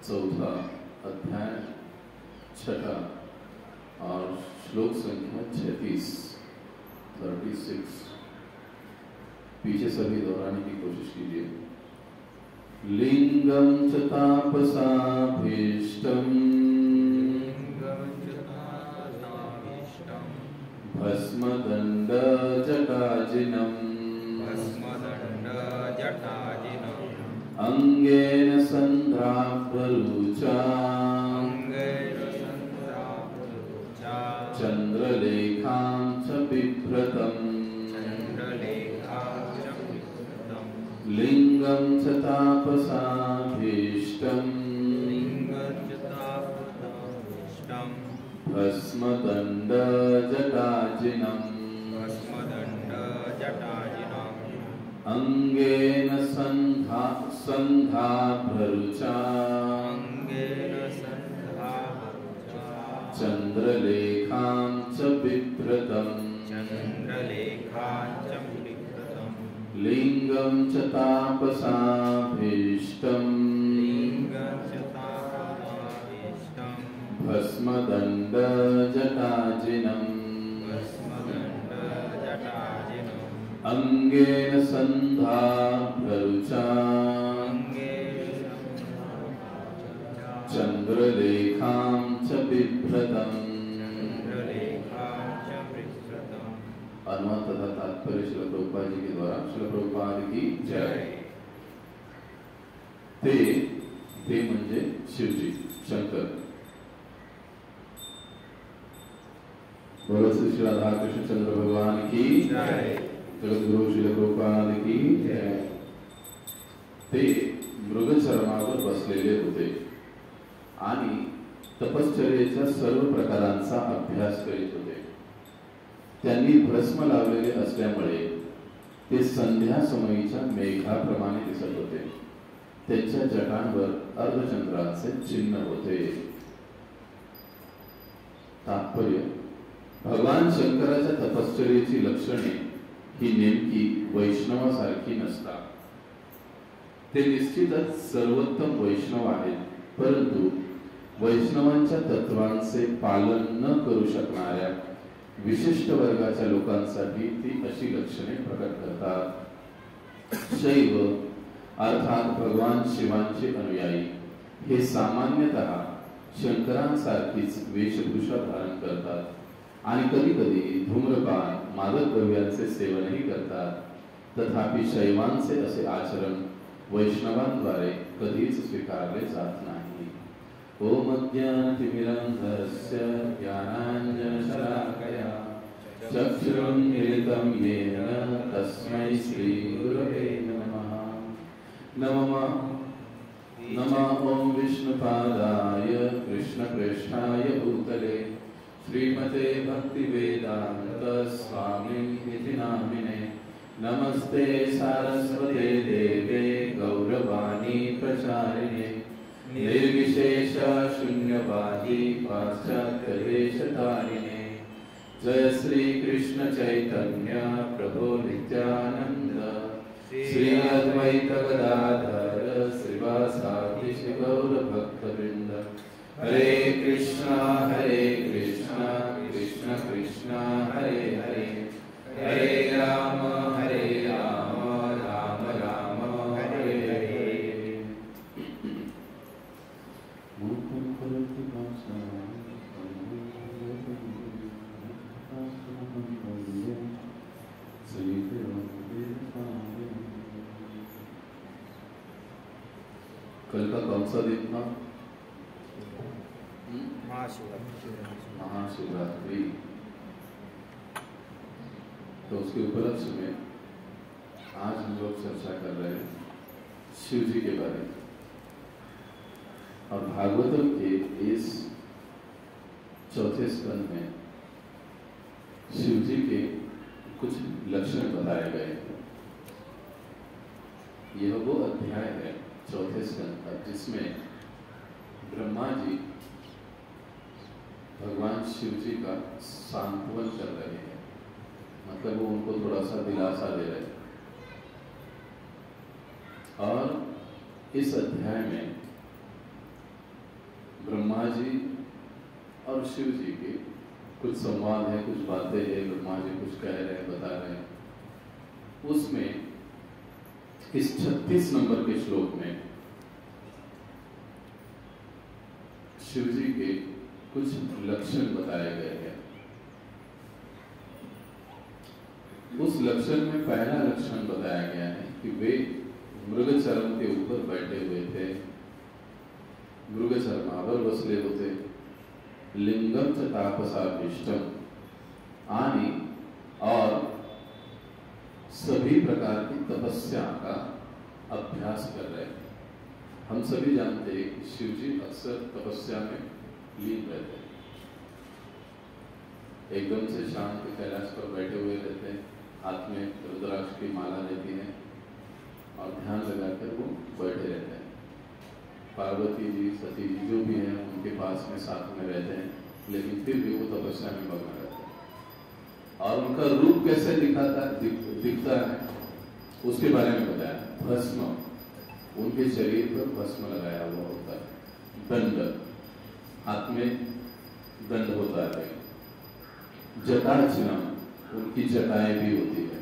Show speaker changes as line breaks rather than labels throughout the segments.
चौथा अध्याय छठा और श्लोक संख्या 36 पीछे सभी दोहराने की कोशिश कीजिए। लिंगम च तापसाभीष्टम् भस्मदंड जटाजिनम् अंगेन संध्राभ्ररुचा चंद्रलेखां च बिभ्रतम् लिंगं च तापसाभीष्टम् भस्मदंड जटाजिनम् अंगेन संध्राभ्ररुचा चंद्रलेखां च बिभ्रतम् लिंगं च तापसाभीष्टम् भस्मदंड जटाजिनम् अंगेन संध्राभ्ररुचा चंद्रलेखां च बिभ्रतम्। अनुवाद तथा तात्पर्य श्रील प्रभुपाद जी के द्वारा। श्रील प्रभुपाद की जय। ते म्हणजे शिवजी शंकर। बोलो श्री राधा कृष्ण चंद्र भगवान की जय। जगत गुरु श्रील प्रभुपाद की जय। ते मृग चरणावर बसलेले होते आणि तपश्चर्येच्या सर्व प्रकारांचा अभ्यास करीत होते। त्यांनी भस्म लावलेले असल्यामुळे ते संध्या समयीच्या मेघाप्रमाणे दिसत होते। त्यांच्या जटांवर अर्धचंद्राचे चिन्ह होते। तात्पर्य: भगवान शंकराच्या तपश्चर्येची लक्षणे ही नेमकी वैष्णवासारखी नसतात। ते निश्चितच सर्वोत्तम वैष्णव आहेत, परंतु वैष्णवांच्या तत्वांचे पालन न करू शकणाऱ्या विशिष्ट वर्गाच्या लोकांसाठी ती अशी लक्षणे प्रकट करतात। शैव अर्थात भगवान शिवांचे अनुयायी हे सामान्यतः शंकरांसारखीच वेशभूषा धारण करतात आणि कधी-कधी धूम्रपान मादक द्रव्यांचे सेवनही करतात। तथापि शैवांचे असे आचरण वैष्णवांद्वारे कधीच स्वीकारले जात नाही। ओम अज्ञानतिमिरान्धस्य ज्ञानाञ्जनशलाकया चक्षुरुन्मीलितं येन तस्मै श्रीगुरवे नमः। नमः ओम विष्णुपादाय कृष्णप्रेष्ठाय भूतले श्रीमते भक्तिवेदांत स्वामिनिति नामिने। नमस्ते सारस्वते देवे गौरवाणी प्रचारिणे निर्विशेष शून्यवादी पाश्चात्यदेशतारिणे। जय श्री कृष्ण चैतन्य प्रभु नित्यानंद श्री अद्वैत गदाधर श्रीवासादि गौर भक्तवृंद। हरे कृष्णा कृष्ण कृष्ण हरे हरे, हरे राम राम राम हरे हरे। कल का कौन सा दिन था? महाशिवरात्रि। तो उसके उपलक्ष्य में आज हम लोग चर्चा कर रहे हैं शिव जी के बारे में। और भागवतम के इस चौथे स्कंद में शिव जी के कुछ लक्षण बताए गए हैं। यह वो अध्याय है चौथे स्कंद का जिसमें ब्रह्मा जी भगवान शिव जी का सांत्वन कर रहे हैं, मतलब वो उनको थोड़ा सा दिलासा दे रहे हैं। और इस अध्याय में ब्रह्मा जी और शिव जी के कुछ संवाद है, कुछ बातें हैं, ब्रह्मा जी कुछ कह रहे हैं, बता रहे हैं। उसमें इस 36 नंबर के श्लोक में शिव जी के कुछ लक्षण बताए गए हैं। उस लक्षण में पहला लक्षण बताया गया है कि वे मृग चर्म के ऊपर बैठे हुए थे, मृग चर्मावर बसले होते, लिंगम च तापसाभिष्टम आनी, और सभी प्रकार की तपस्या का अभ्यास कर रहे हैं। हम सभी जानते हैं कि शिव जी अक्सर तपस्या में लीन रहते हैं, एकदम से शांत कैलाश पर बैठे हुए रहते हैं, हाथ में रुद्राक्ष की माला रहती है और ध्यान लगाकर वो बैठे रहते हैं। पार्वती जी, सती जी जो भी हैं उनके पास में साथ में रहते हैं, लेकिन फिर भी वो तपस्या में मग्न रहते हैं। और उनका रूप कैसे दिखता है उसके बारे में बताया। भस्म, उनके शरीर पर भस्म लगाया हुआ होता है, दंड, हाथ में दंड होता है, जटार्चनम, उनकी जटाएं भी होती है,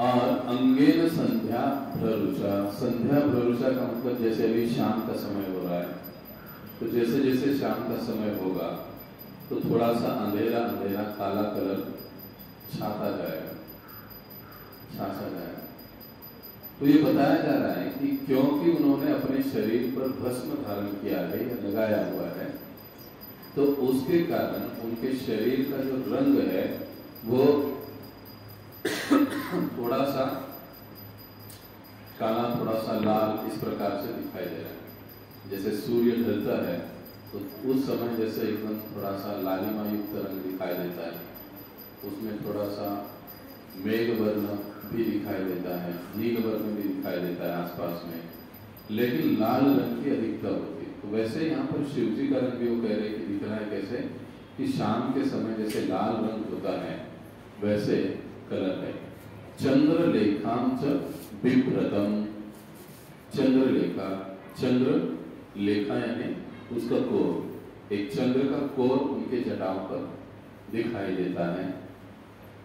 और अंगेन संध्या भ्ररुचा। संध्या भ्ररुचा का मतलब जैसे अभी शाम का समय हो रहा है, तो जैसे जैसे शाम का समय होगा तो थोड़ा सा अंधेरा अंधेरा काला कलर छाता जाएगा, छाछा जाएगा। तो ये बताया जा रहा है कि क्योंकि उन्होंने अपने शरीर पर भस्म धारण किया है या लगाया हुआ है, तो उसके कारण उनके शरीर का जो रंग है वो थोड़ा सा काला, थोड़ा सा लाल, इस प्रकार से दिखाई दे रहा है। जैसे सूर्य ढलता है तो उस समय जैसे एकदम थोड़ा सा लालिमा युक्त रंग दिखाई देता है, उसमें थोड़ा सा मेघ वर्ण भी दिखाई देता है, नील वर्ण भी दिखाई देता है आसपास में, लेकिन लाल रंग की अधिकता होती है। तो वैसे यहाँ पर शिव जी का रंग भी वो कह रहे कि दिख रहा है कैसे कि शाम के समय जैसे लाल रंग होता है वैसे कलर है। चंद्रलेखां च बिभ्रतम, चंद्रलेखा, चंद्र लेखा यानी उसका कोर, एक चंद्र का कोर उनके जटाओं पर दिखाई देता है।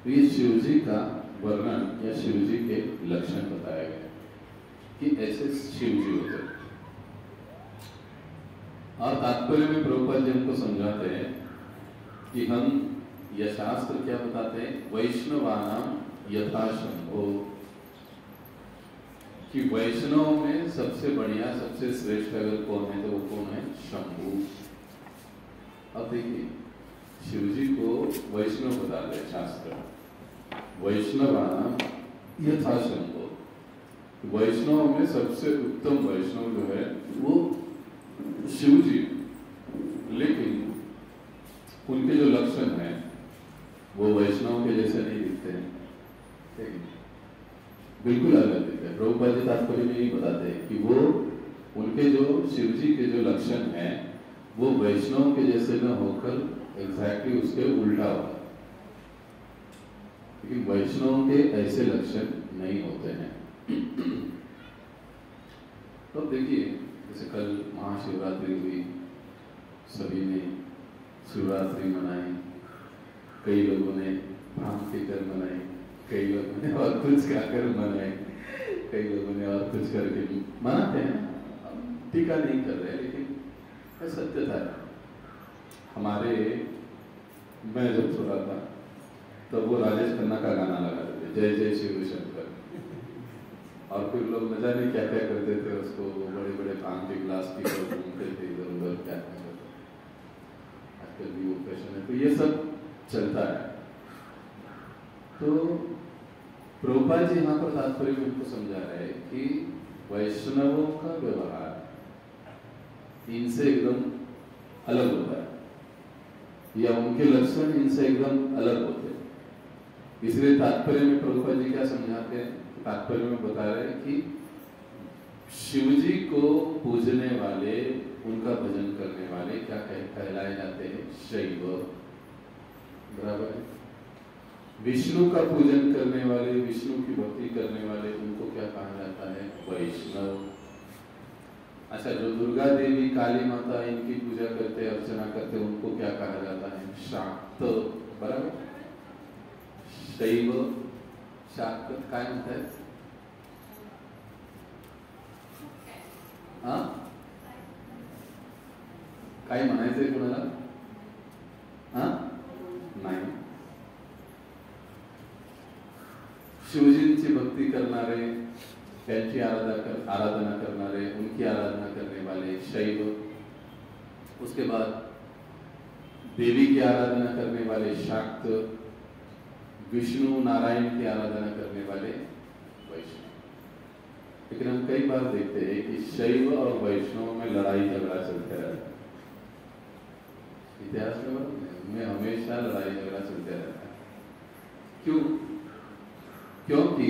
तो ये शिव जी का वर्णन या शिव जी के लक्षण बताए गए कि ऐसे शिव जी होते हैं। और तात्पर्य में प्रभुपाद जी हमको समझाते हैं कि हम यह शास्त्र क्या बताते हैं, वैष्णवानाम यथा शंभो, कि वैष्णव में सबसे बढ़िया, सबसे श्रेष्ठ अगर कौन है तो वो कौन है, शंभु। अब देखिए शिव जी को वैष्णव बता रहे शास्त्र, वैष्णवानाम यथा शंभो, वैष्णव में सबसे उत्तम वैष्णव जो है वो शिव जी, लेकिन उनके जो लक्षण हैं वो वैष्णव के जैसे नहीं दिखते हैं, बिल्कुल अलग दिखते हैं। प्रभुपाद जी तात्पर्य में यही बताते हैं कि वो उनके जो शिव जी के जो लक्षण हैं वो वैष्णव के जैसे न होकर एग्जैक्टली उसके उल्टा होता है, क्योंकि वैष्णव के ऐसे लक्षण नहीं होते हैं। तो देखिए, जैसे कल महाशिवरात्रि हुई, सभी ने शिवरात्रि मनाई, कई लोगों ने भांग पीकर मनाई, कई लोगों ने और कुछ खाकर मनाई, कई लोगों ने और कुछ करके मनाते हैं। टीका नहीं कर रहे, लेकिन सत्यता है। हमारे मैं जब छोड़ा था तो वो राजेश खन्ना का गाना लगा थे, जय जय शिव शंकर, और फिर लोग न जाने क्या क्या करते थे उसको, वो बड़े बड़े भांग के गिलास की घूमते थे इधर उधर, क्या क्या करते। आजकल भी वो फैशन है, तो ये सब चलता है। तो प्रभुपाद जी यहाँ पर तात्पर्य में उनको समझा रहे हैं कि वैष्णवों का व्यवहार इनसे एकदम अलग होता है, या उनके लक्षण इनसे एकदम अलग होते हैं। इसलिए तात्पर्य में प्रभुपाद जी क्या समझाते हैं, तात्पर्य में बता रहे हैं कि शिवजी को पूजने वाले, उनका भजन करने वाले क्या कहलाए जाते हैं? शैव। बराबर है। विष्णु का पूजन करने वाले, विष्णु की भक्ति करने वाले, उनको क्या कहा जाता है? वैष्णव। अच्छा, जो दुर्गा देवी, काली माता, इनकी पूजा करते, अर्चना करते, उनको क्या कहा जाता है? शाक्त। बराबर। शैव, शाक्त काय म्हणतात? हा, काय म्हणायचंय कोणाला? हा, नाही. शिवजींची भक्ती करणारे, त्यांची आराधना करणारे, उनकी आराधना करने वाले शैव। उसके बाद देवी की आराधना करने वाले शाक्त, विष्णु नारायण की आराधना करने वाले वैष्णव। लेकिन हम कई बार देखते हैं कि शैव और वैष्णव में लड़ाई झगड़ा चलते रहता है। इतिहास में हमेशा लड़ाई झगड़ा चलते रहता है। क्यों? क्योंकि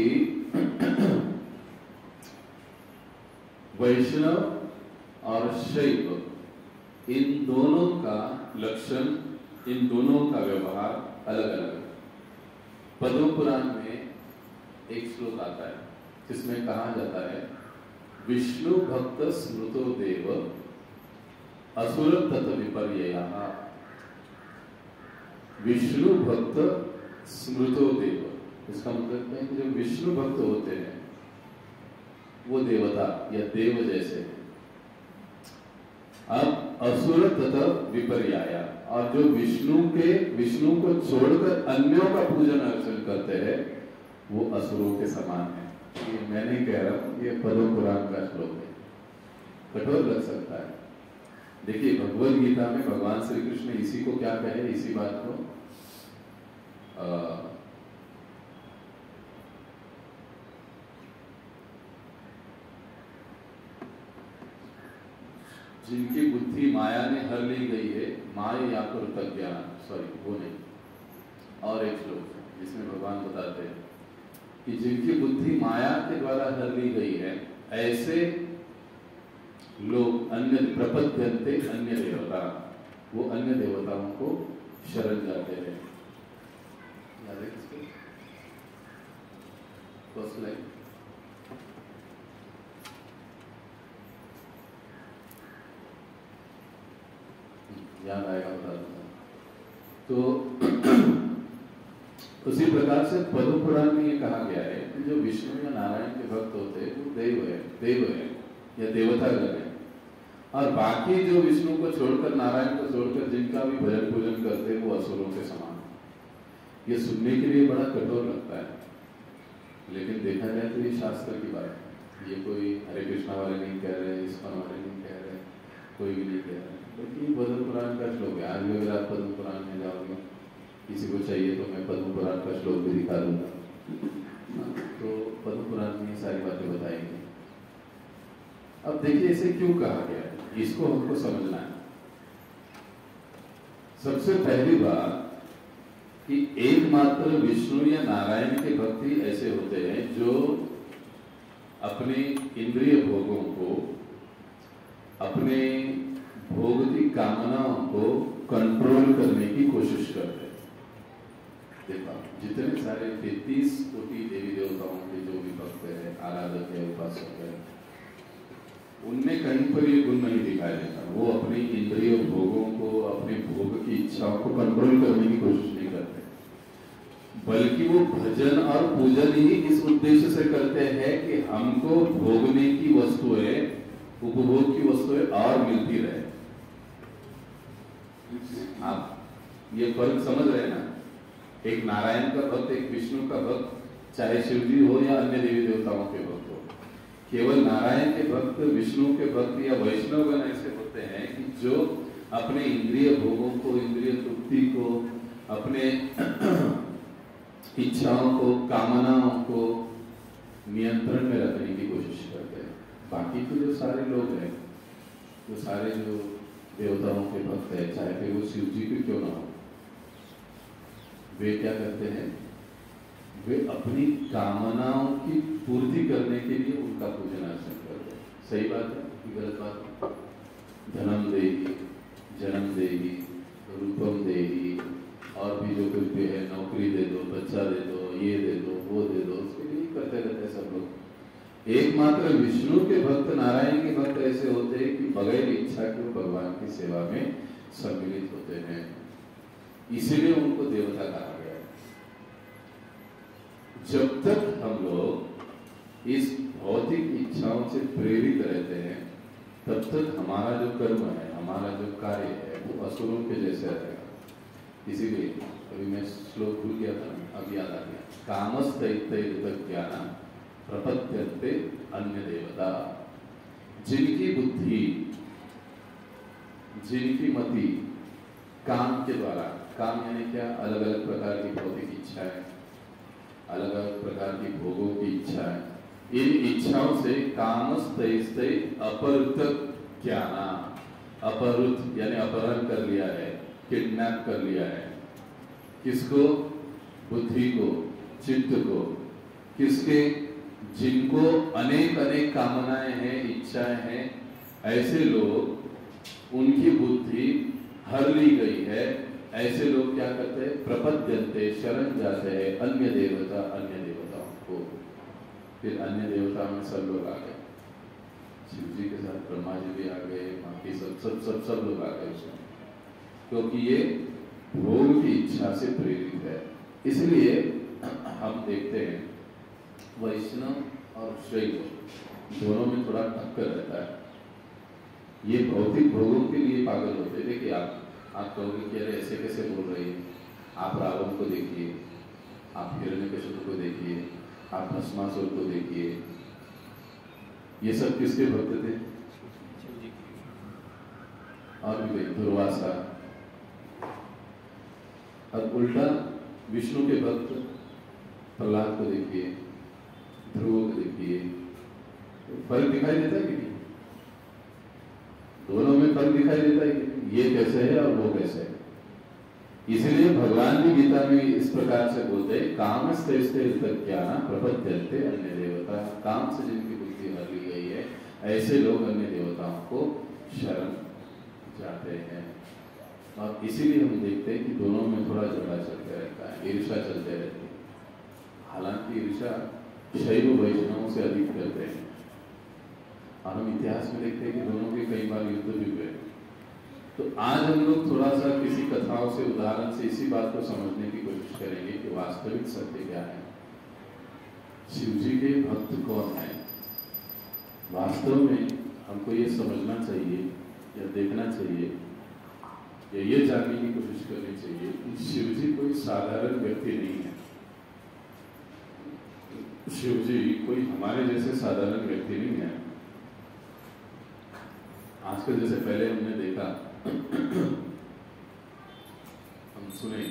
वैष्णव और शैव, इन दोनों का लक्षण, इन दोनों का व्यवहार अलग अलग है। पद्म पुराण में एक श्लोक आता है जिसमें कहा जाता है, विष्णु भक्त स्मृतो देव असुर तत विपर्ययः। विष्णु भक्त स्मृतो देव, इसका मतलब है कि जो विष्णु भक्त होते हैं वो देवता या देव जैसे हैं। अब असुर तथा विपर्याया, और जो विष्णु को छोड़कर अन्यों का पूजन अर्चन करते हैं वो असुरों के समान है। ये मैं नहीं कह रहा हूं, ये पद्म पुराण का श्लोक है। कठोर लग सकता है। देखिए, भगवद गीता में भगवान श्री कृष्ण इसी को क्या कहे, इसी बात को जिनकी बुद्धि माया ने हर ली गई है, माया याकुर ज्ञान, सॉरी वो नहीं, और एक श्लोक जिसमें भगवान बताते हैं कि जिनकी बुद्धि माया के द्वारा हर ली गई है, ऐसे लोग अन्य प्रपद्यन्ते अन्य देवता, वो अन्य देवताओं को शरण जाते हैं। याद है किसको? फर्स्ट लाइन याद आएगा, बता दूंगा। तो उसी प्रकार से पद्म पुराण में ये कहा गया है कि जो विष्णु या नारायण के भक्त होते हैं वो देव है या देवतागण है, और बाकी जो विष्णु को छोड़कर, नारायण को छोड़कर जिनका भी भजन पूजन करते हैं वो असुरों के समान। ये सुनने के लिए बड़ा कठोर लगता है, लेकिन देखा जाए तो ये शास्त्र की बात है। ये कोई हरे कृष्णा वाले नहीं कह रहे, इस्कॉन वाले नहीं कह रहे, कोई भी नहीं कह रहे, लेकिन पद्म पुराण का श्लोक है। आज भी अगर आप पद्म पुराण में जाओगे, किसी को चाहिए तो मैं पद्म पुराण का श्लोक भी दिखा दूंगा। तो पद्म पुराण में ये सारी बातें बताएंगे। अब देखिए इसे क्यों कहा गया है, इसको हमको समझना है। सबसे पहली बात कि एकमात्र विष्णु या नारायण के भक्ति ऐसे होते हैं जो अपने इंद्रिय भोगों को, अपने भोग की कामनाओं को कंट्रोल करने की कोशिश करते हैं। देखो जितने सारे 33 कोटि देवी देवताओं के जो भी भक्त है, आराधक है, उपासक है, उनमें कहीं पर ये गुण नहीं दिखाया देता। वो अपनी इंद्रिय भोगों को, अपने भोग की इच्छाओं को कंट्रोल करने की कोशिश नहीं करते, बल्कि वो भजन और पूजन ही इस उद्देश्य से करते हैं कि हमको भोगने की वस्तुएं, उपभोग की वस्तुएं और मिलती रहे। आप ये फर्क समझ रहे हैं ना? एक नारायण का भक्त, एक विष्णु का भक्त, चाहे शिव जी हो या अन्य देवी देवताओं के भक्त हो, केवल नारायण के भक्त, विष्णु के भक्त या वैष्णवगण ऐसे होते हैं कि जो अपने इंद्रिय भोगों को, इंद्रिय तृप्ति को, अपने इच्छाओं को, कामनाओं को नियंत्रण में रखने की कोशिश करते हैं। बाकी के जो सारे लोग हैं, जो सारे जो देवताओं के भक्त है, चाहे फिर वो शिव जी के क्यों ना हो, वे क्या करते हैं? वे अपनी कामनाओं की पूर्ति करने के लिए उनका पूजन अर्चन करते हैं। सही बात है कि गलत बात है? धनम देही, जन्म देही, रूपम देही, और भी जो कुछ भी है, नौकरी दे दो, बच्चा दे दो, ये दे दो, वो दे दो, उसके लिए करते रहते सब लोग। एकमात्र विष्णु के भक्त, नारायण के भक्त ऐसे होते हैं कि बगैर इच्छा के भगवान की सेवा में सम्मिलित होते हैं, इसीलिए उनको देवता कहा गया है। जब तक हम लोग इस भौतिक इच्छाओं से प्रेरित रहते हैं, तब तक हमारा जो कर्म है, हमारा जो कार्य है, वो असुरों के जैसे रहेगा। इसीलिए अभी मैं श्लोक भूल गया था, अब याद आ गया। कामस्तैतैर्ज्ञाना प्रपद्यन्ते अन्य देवता। जिनकी बुद्धि, जिनकी मति काम के द्वारा, काम यानी क्या? अलग अलग प्रकार की भौतिक इच्छाएं, अलग अलग प्रकार की भोगों की इच्छाएं, इन इच्छाओं से कामस्तैस्तै अपहृत ज्ञाना, अपहृत यानी अपहरण कर लिया है, किडनैप कर लिया है। किसको? बुद्धि को, चित्त को। किसके? जिनको अनेक अनेक कामनाएं हैं, इच्छाएं हैं, ऐसे लोग, उनकी बुद्धि हर ली गई है, ऐसे लोग क्या करते हैं? प्रपद्यन्ते, शरण जाते हैं अन्य देवता, अन्य देवताओं को। फिर अन्य देवताओं में सब लोग आ गए, शिव जी के साथ ब्रह्मा जी भी आ गए, बाकी सब लोग आ गए उसमें, क्योंकि ये भोग की इच्छा से प्रेरित है। इसलिए हम देखते हैं वैष्णव और शैव दोनों में थोड़ा टक्कर रहता है। ये भौतिक भोगों के लिए पागल होते हैं। देखिए आप कहोगे कि अरे ऐसे कैसे बोल रही है? आप रावण को देखिए, आप हिरण्यकशिपु को देखिए, आप भस्मासुर को देखिए, ये सब किसके भक्त थे? और भी दुर्वासा। अब उल्टा विष्णु के भक्त प्रहलाद को देखिए, ध्रुव को देखिए, फर्क दिखाई देता है कि नहीं? दोनों में फर्क दिखाई देता है कि ये कैसे है और वो कैसे है। इसलिए भगवान भी गीता में इस प्रकार से बोलते हैं, कामस्तैस्तैर्ज्ञाना प्रपद्यन्ते अन्य देवता। काम से जिनकी बुद्धि हर ली गई है, ऐसे लोग अन्य देवताओं को शरण जाते हैं। और इसीलिए हम देखते हैं कि दोनों में थोड़ा झगड़ा चलते रहता है, ईर्ष्या चलते रहती है। हालांकि ईर्ष्या शैव वैष्णवों से अधिक करते हैं, और हम इतिहास में देखते हैं कि दोनों के कई बार युद्ध भी हुए। तो आज हम लोग थोड़ा सा किसी कथाओं से, उदाहरण से इसी बात को समझने की कोशिश करेंगे कि वास्तविक सत्य क्या है, शिव जी के भक्त कौन है। वास्तव में हमको ये समझना चाहिए या देखना चाहिए या ये जानने की कोशिश करनी चाहिए कि शिव जी कोई साधारण व्यक्ति नहीं है। शिव जी कोई हमारे जैसे साधारण व्यक्ति नहीं है। आजकल जैसे पहले हमने देखा, हम सुने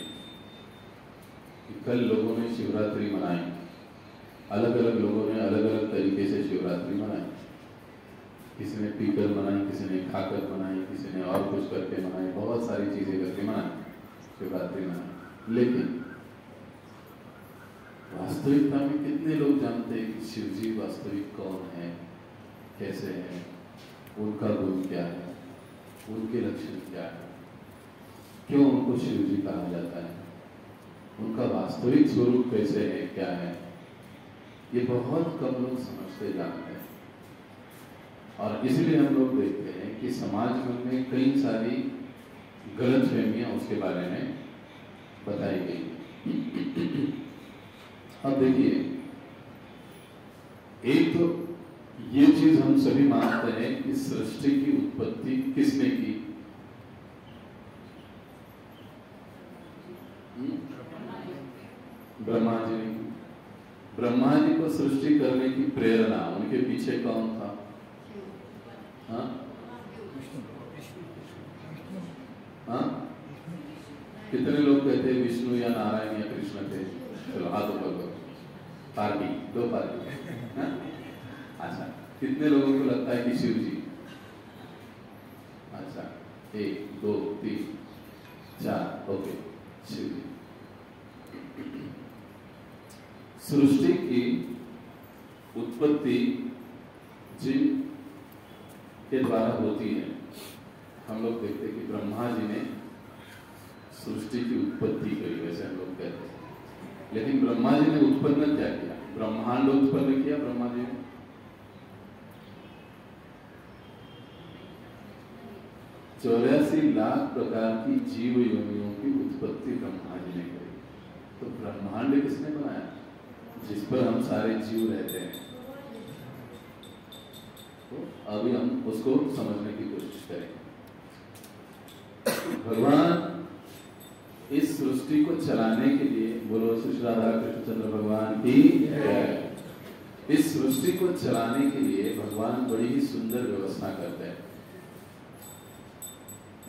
कि कल लोगों ने शिवरात्रि मनाई, अलग अलग लोगों ने अलग अलग तरीके से शिवरात्रि मनाई। किसी ने पीकर मनाई, किसी ने खाकर मनाई, किसी ने और कुछ करके मनाई, बहुत सारी चीजें करके मनाई, शिवरात्रि मनाई। लेकिन वास्तविकता में कितने लोग जानते हैं कि शिव जी वास्तविक कौन है, कैसे है, उनका गुण क्या है? उनके लक्षण क्या है, क्यों उनको शिव जी कहा जाता है, उनका वास्तविक स्वरूप कैसे है, क्या है, ये बहुत कम लोग समझते जानते हैं। और इसलिए हम लोग देखते हैं कि समाज में कई सारी गलतफहमियां उसके बारे में बताई गई। अब देखिए, एक तो ये चीज हम सभी मानते हैं कि सृष्टि की उत्पत्ति किसने की? ब्रह्मा जी ने। ब्रह्मा जी को सृष्टि करने की प्रेरणा उनके पीछे कौन था? हाँ? हाँ? कितने लोग कहते हैं विष्णु या नारायण या कृष्ण थे? चलो हाथ ऊपर करो। पार्टी, दो पार्टी। हाँ? अच्छा, कितने लोगों को लगता है कि शिव जी? अच्छा, 1 2 3 4, ओके, शिव जी। सृष्टि की उत्पत्ति जिन के द्वारा होती है, हम लोग देखते हैं कि ब्रह्मा जी ने सृष्टि की उत्पत्ति करी, वैसे हम लोग कहते हैं। लेकिन ब्रह्मा जी ने उत्पन्न क्या किया? ब्रह्मांड उत्पन्न किया ब्रह्मा जी ने। 84 लाख प्रकार की जीव योनियों की उत्पत्ति ब्रह्मा जी ने करी। तो ब्रह्मांड किसने बनाया? जिस पर हम सारे जीव रहते हैं। तो अभी हम उसको समझने की कोशिश करेंगे। भगवान इस सृष्टि को चलाने के लिए, बोलो श्री राधा कृष्णचंद्र भगवान की जय। इस सृष्टि को चलाने के लिए भगवान बड़ी ही सुंदर व्यवस्था करते हैं।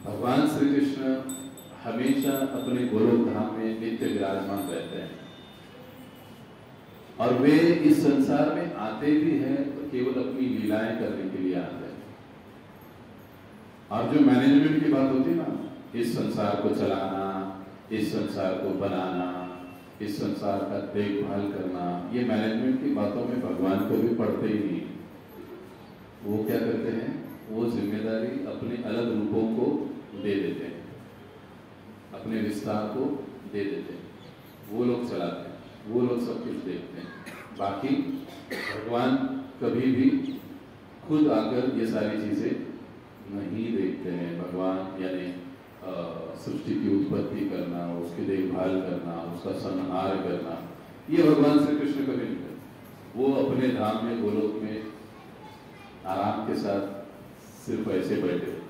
भगवान श्री कृष्ण हमेशा अपने गोलोक धाम में नित्य विराजमान रहते हैं और वे इस संसार में आते भी हैं तो केवल अपनी लीलाएं करने के लिए आते हैं। और जो मैनेजमेंट की बात होती है ना, इस संसार को चलाना, इस संसार को बनाना, इस संसार का देखभाल करना, ये मैनेजमेंट की बातों में भगवान को भी पड़ते ही नहीं। वो क्या करते हैं? वो जिम्मेदारी अपने अलग रूपों को दे देते हैं, अपने विस्तार को दे देते हैं। वो लोग चलाते हैं, वो लोग सब कुछ देखते हैं। बाकी भगवान कभी भी खुद आकर ये सारी चीजें नहीं देखते हैं। भगवान यानी सृष्टि की उत्पत्ति करना, उसकी देखभाल करना, उसका संहार करना, ये भगवान श्री कृष्ण कभी नहीं करते। वो अपने धाम में गोलोक में आराम के साथ सिर्फ ऐसे बैठे होते हैं,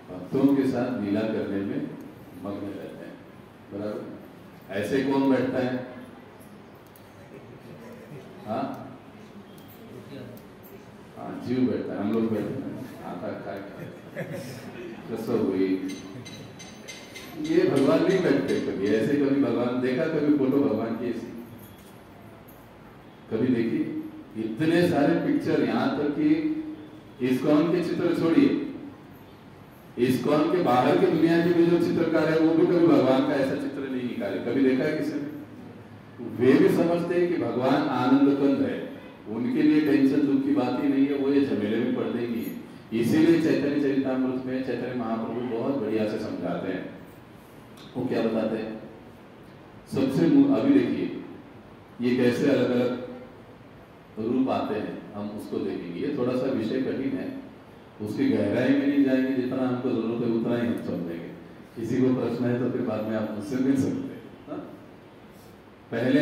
भक्तों के साथ लीला करने में मग्न रहते हैं। बराबर? ऐसे कौन बैठता है? हाँ, जीव बैठता है, हम लोग बैठते हैं, आता कसो हुई। ये भगवान नहीं बैठते कभी ऐसे। कभी भगवान देखा? कभी फोटो भगवान की ऐसी कभी देखी? इतने सारे पिक्चर, यहां तक कि इस्कॉन के चित्र छोड़िए, इस्कॉन के बाहर की दुनिया के भी जो चित्रकार है वो भी कभी भगवान का ऐसा चित्र नहीं निकाले। कभी देखा है किसी ने? वे भी समझते हैं कि भगवान आनंद कंद है, उनके लिए टेंशन दुख की बात ही नहीं है, वो ये झमेले में पड़ते ही नहीं है। इसीलिए चैतन्य चरितामृत में चैतन्य महाप्रभु बहुत बढ़िया से समझाते हैं। वो क्या बताते हैं? सबसे अभी देखिए ये कैसे अलग अलग रूप आते हैं, हम उसको देखेंगे। ये थोड़ा सा विषय कठिन है, उसकी गहराई में नहीं जाएंगे, जितना हमको जरूरत है उतना ही हम समझेंगे। किसी को प्रश्न है तो फिर बाद में आप मुझसे मिल सकते हैं। पहले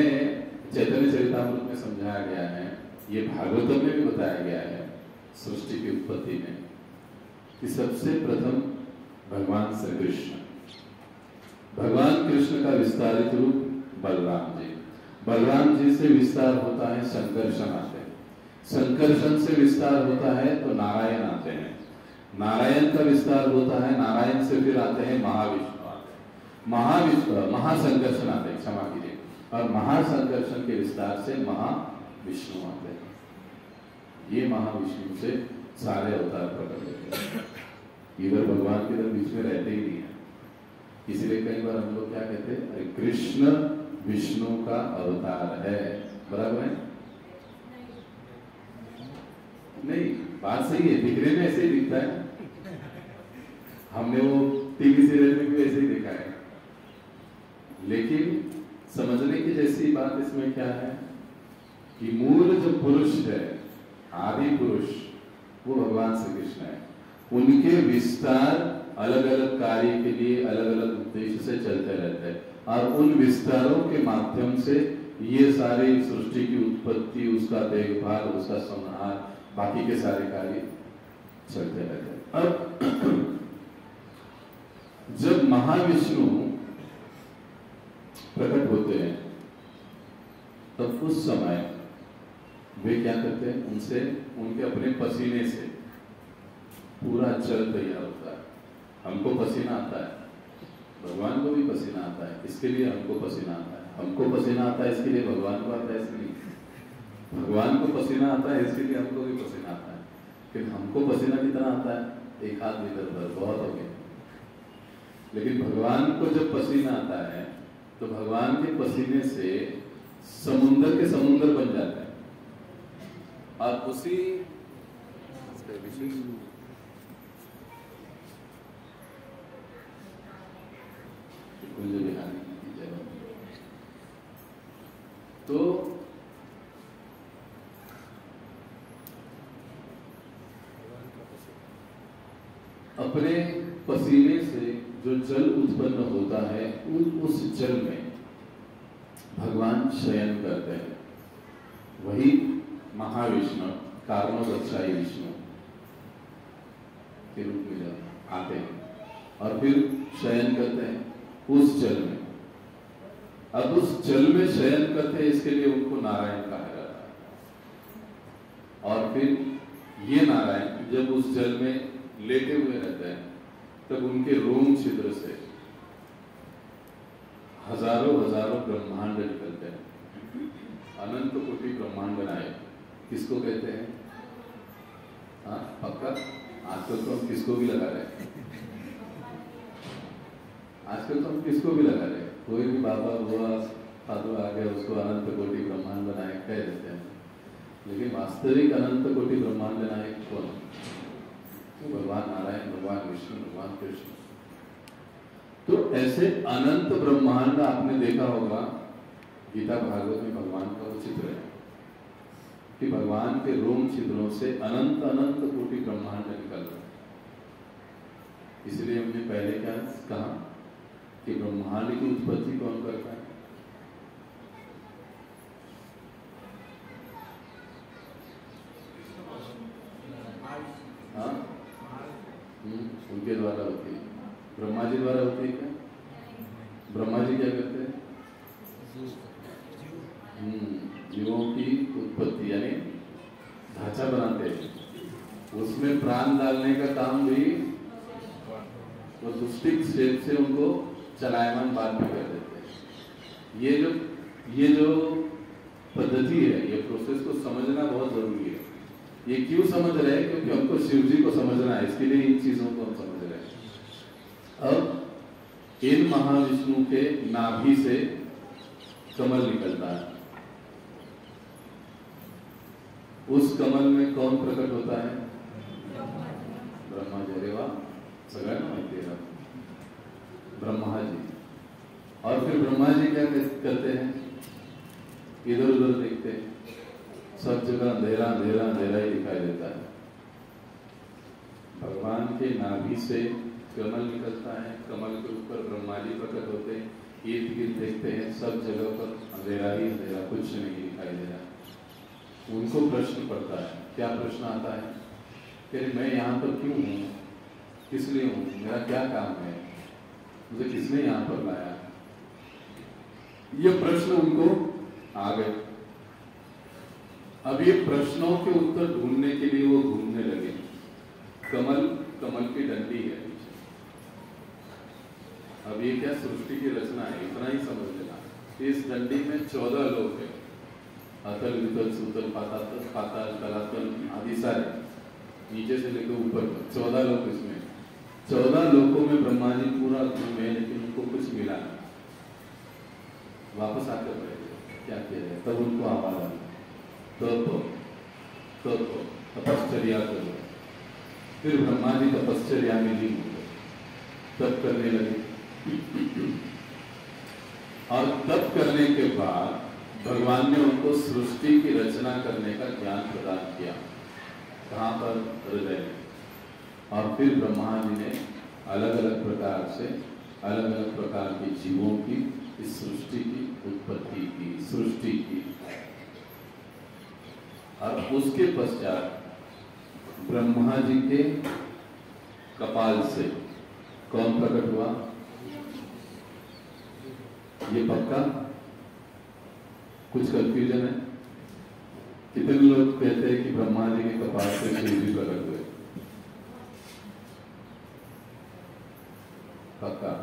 चैतन्य चरितामृत में समझाया गया है, ये भागवतम में भी बताया गया है सृष्टि की उत्पत्ति में, कि सबसे प्रथम भगवान श्री कृष्ण, भगवान कृष्ण का विस्तारित रूप बलराम जी, बलराम जी से विस्तार होता है संकर्षण आते हैं, संकर्षण से विस्तार होता है तो नारायण आते हैं, नारायण का विस्तार होता है, नारायण से फिर आते हैं महाविष्णु आते हैं, महाविष्णु महासंकर्षण आते हैं, क्षमा कीजिए, और महासंकर्षण के विस्तार से महाविष्णु आते हैं। ये महाविष्णु से सारे अवतार प्रकट होते हैं। इधर भगवान के इधर बीच में रहते ही नहीं है। इसलिए कई बार हम लोग क्या कहते हैं? अरे कृष्ण विष्णु का अवतार है, बराबर है? नहीं, बात सही है, दिखने में ऐसे ही दिखता है। हमने वो टीवी सीरियल में भी ऐसे ही देखा है, लेकिन समझने की जैसी बात इसमें क्या है कि मूल जो पुरुष है, आदि पुरुष, वो भगवान श्री कृष्ण है। उनके विस्तार अलग अलग कार्य के लिए अलग अलग उद्देश्य से चलते रहते हैं, और उन विस्तारों के माध्यम से ये सारी सृष्टि की उत्पत्ति, उसका देखभाल, उसका संहार, बाकी के सारे कार्य चलते रहते हैं। अब जब महाविष्णु प्रकट होते हैं तब उस समय वे क्या करते हैं, उनसे उनके अपने पसीने से पूरा जल तैयार होता है। हमको पसीना आता है, भगवान को भी पसीना आता है, इसके लिए हमको पसीना आता है। हमको पसीना आता है इसके लिए भगवान को आता है, इसलिए भगवान को पसीना आता है इसके लिए हमको भी पसीना आता है। फिर हमको पसीना कितना आता है, 1 हाथ लीटर भर, बहुत हो गया। लेकिन भगवान को जब पसीना आता है तो भगवान के पसीने से समुद्र के समुद्र बन जाते हैं, और उसी तो अपने पसीने से जो जल उत्पन्न होता है, उस जल में भगवान शयन करते हैं। वही महाविष्णु, कारणोदक्षाई विष्णु के रूप में जब आते हैं और फिर शयन करते हैं उस जल में। अब उस जल में शयन करते हैं, इसके लिए उनको नारायण कहा जाता है। और फिर ये नारायण जब उस जल में लेटे हुए रहते हैं तब उनके रोम छिद्र से हजारों हजारों ब्रह्मांड निकलते हैं। अनंत कोटि ब्रह्मांड बनाए किसको कहते हैं? हाँ पक्का, आजकल तो हम किसको भी लगा रहे हैं, आजकल तो हम किसको भी लगा रहे हैं। कोई भी बाबा हुआ, साधु आ गया, उसको अनंत कोटि ब्रह्मांड बनाए कह देते हैं। लेकिन वास्तविक अनंत कोटि ब्रह्मांड बनाए कौन? भगवान नारायण, भगवान विष्णु, भगवान कृष्ण। तो ऐसे अनंत ब्रह्मांड आपने देखा होगा, गीता भागवत में भगवान का वो चित्र है कि भगवान के रोम छिद्रों से अनंत अनंत कोटि ब्रह्मांड निकल रहे। इसलिए हमने पहले क्या कहा कि ब्रह्मांड की उत्पत्ति कौन करता है? हाँ, उनके द्वारा होती है। ब्रह्मा जी द्वारा होती है क्या? ब्रह्मा जी क्या करते हैं? जीवों की उत्पत्ति यानी ढांचा बनाते हैं, उसमें प्राण डालने का काम भी वो दुष्टिक शेप से उनको चलायमान बाद में कर देते हैं। ये जो पद्धति है, ये प्रोसेस को समझना बहुत जरूरी है। ये क्यों समझ रहे हैं? क्योंकि हमको शिव जी को समझना है, इसके लिए इन चीजों को हम समझ रहे हैं। अब इन महाविष्णु के नाभि से कमल निकलता है। उस कमल में कौन प्रकट होता है? ब्रह्मा जी। अरे वाह, सगळ्यांना माहिती है ब्रह्मा जी। और फिर ब्रह्मा जी क्या करते हैं? इधर उधर देखते हैं, सब जगह अंधेरा अंधेरा अंधेरा ही दिखाई देता है। भगवान के नाभि से कमल निकलता है, कमल के ऊपर ब्रह्मा जी प्रकट होते हैं। इर्द गिर्द देखते हैं, सब जगह पर अंधेरा ही अंधेरा, कुछ नहीं दिखाई दे रहा। उनको प्रश्न पड़ता है। क्या प्रश्न आता है कि मैं यहाँ पर क्यों हूँ, किस लिए हूँ, मेरा क्या काम है, मुझे किसने यहाँ पर लाया? ये प्रश्न उनको आ गए। अब ये प्रश्नों के उत्तर ढूंढने के लिए वो घूमने लगे। कमल की डंडी है। अब ये क्या सृष्टि की रचना है, इतना ही समझ लेना। इस डंडी में 14 लोक है, अतल वितल सुतल पाताल तलातल आदि सारे, नीचे से लेकर ऊपर तक 14 लोक इसमें। 14 लोकों में ब्रह्मा जी पूरा घूमे, लेकिन उनको कुछ मिला नहीं। वापस आकर बैठे, क्या किया जाए? तब उनको आवाज आई, तो तपश्चर्या करो। फिर ब्रह्मा जी तपश्चर्या में लीन हो गए, तप करने लगे। और तप करने के बाद भगवान ने उनको सृष्टि की रचना करने का ज्ञान प्रदान किया। कहाँ पर? हृदय में। और फिर ब्रह्मा जी ने अलग अलग प्रकार के जीवों की इस सृष्टि की उत्पत्ति की, सृष्टि की। और उसके पश्चात ब्रह्मा जी के कपाल से कौन प्रकट हुआ? ये पक्का? कुछ कंफ्यूजन है? कितने लोग कहते हैं कि ब्रह्मा जी के कपाल से शिव जी प्रकट हुए? पक्का?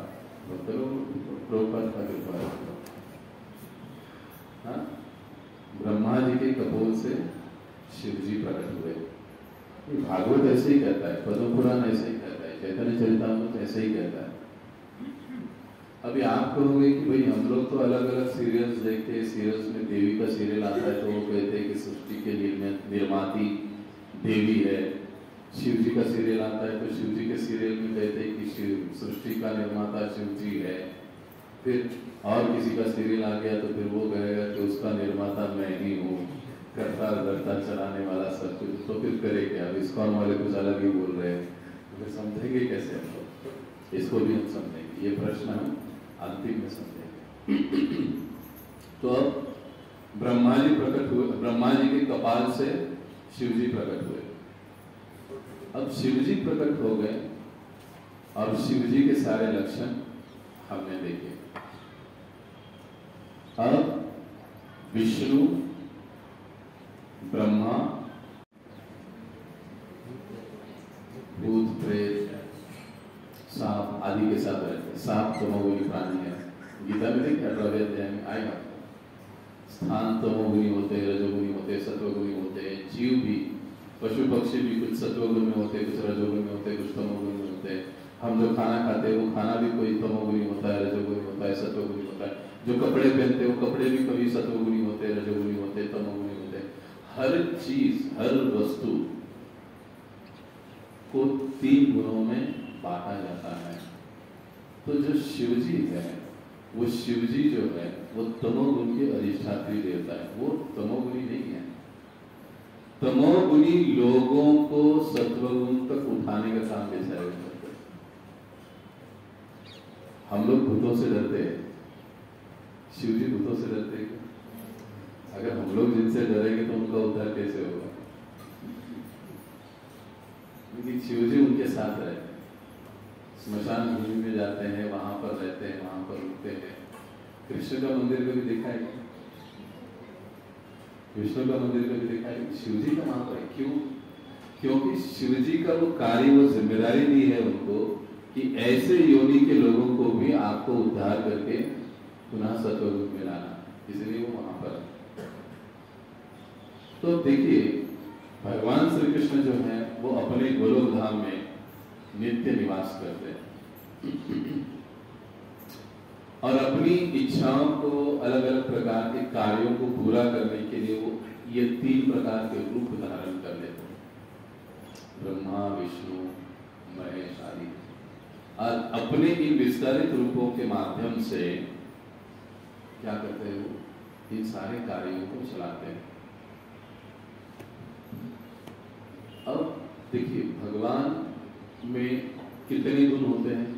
हाँ, ब्रह्मा जी के कपोल से शिव जी प्रकट हुए। भागवत ऐसे ही कहता है, पद्म पुराण ऐसे ही कहता है, चैतन्य चरितामृत ऐसे ही कहता है। अभी आप कहोगे कि भाई हम लोग तो अलग अलग सीरियल्स देखते हैं, सीरियल्स में देवी का सीरियल आता है तो वो कहते हैं कि सृष्टि के निर्माती देवी है। शिव जी का सीरियल आता है तो शिव जी के सीरियल में कहते हैं कि सृष्टि का निर्माता शिव जी है। फिर और किसी का सीरियल आ गया तो फिर वो कहेगा कि उसका निर्माता मैं ही हूँ, करता धरता चलाने वाला सब कुछ। तो फिर करे क्या? अब इस्कॉन वाले कुछ अलग ही बोल रहे हैं, तो फिर समझेंगे कैसे हम लोग? इसको भी हम समझेंगे, ये प्रश्न हम अंतिम में समझेंगे। तो अब ब्रह्मा जी प्रकट हुए, ब्रह्मा जी के कपाल से शिव जी प्रकट हुए। अब शिव जी प्रकट हो गए और शिव जी के सारे लक्षण हमने देखे। अब विष्णु, ब्रह्मा, भूत, प्रेत, सांप आदि के साथ रहते हैं। सांप तमोगुणी प्राणी है, गीता में देखिए 18वें अध्याय में आएगा। स्थान तमोगुणी होते हैं, रजोगुणी होते हैं, सत्वगुणी होते हैं। जीव भी, पशु पक्षी भी कुछ सत्वगुण में होते हैं, कुछ रजोगुण में होते हैं, कुछ तमोगुण में होते हैं। हम जो खाना खाते हैं वो खाना भी कोई तमोगुणी होता है, रजोगुणी होता है, सत्वगुणी होता है। जो कपड़े पहनते हैं वो कपड़े भी कभी सत्वगुणी होते हैं, रजोगुणी होते हैं, तमोगुणी होते हैं। हर चीज, हर वस्तु को 3 गुणों में बांटा जाता है। तो जो शिव जी है, वो शिव जी जो है वो तमोगुण के अधिष्ठात्री देवता है, वो तमोगुणी नहीं है। तमोगुणी लोगों को सत्वगुण तक उठाने का काम कैसा है? हम लोग भूतों से डरते हैं, शिव जी भूतों से डरते हैं? अगर हम लोग जिनसे डरेंगे तो उनका उद्धार कैसे होगा? क्योंकि शिव जी उनके साथ रहते हैं, स्मशान भूमि में जाते हैं, वहां पर रहते हैं, वहां पर रुकते हैं। कृष्ण का मंदिर कभी देखा है? विष्णु का मंदिर कभी देखा है? शिव जी का वहां पर क्यों? क्योंकि शिव जी का वो कार्य, वो जिम्मेदारी दी है उनको कि ऐसे योनि के लोगों को भी आपको उद्धार करके पुनः सत्वगुण में लाना, इसलिए वो वहां पर। तो देखिए, भगवान श्री कृष्ण जो है वो अपने गोलोक धाम में नित्य निवास करते हैं और अपनी इच्छाओं को, अलग अलग प्रकार के कार्यों को पूरा करने के लिए वो ये 3 प्रकार के रूप धारण कर लेते हैं, ब्रह्मा, विष्णु, महेश आदि। और अपने इन विस्तारित रूपों के माध्यम से क्या करते हैं? वो इन सारे कार्यों को चलाते हैं। अब देखिए, भगवान में कितने गुण होते हैं?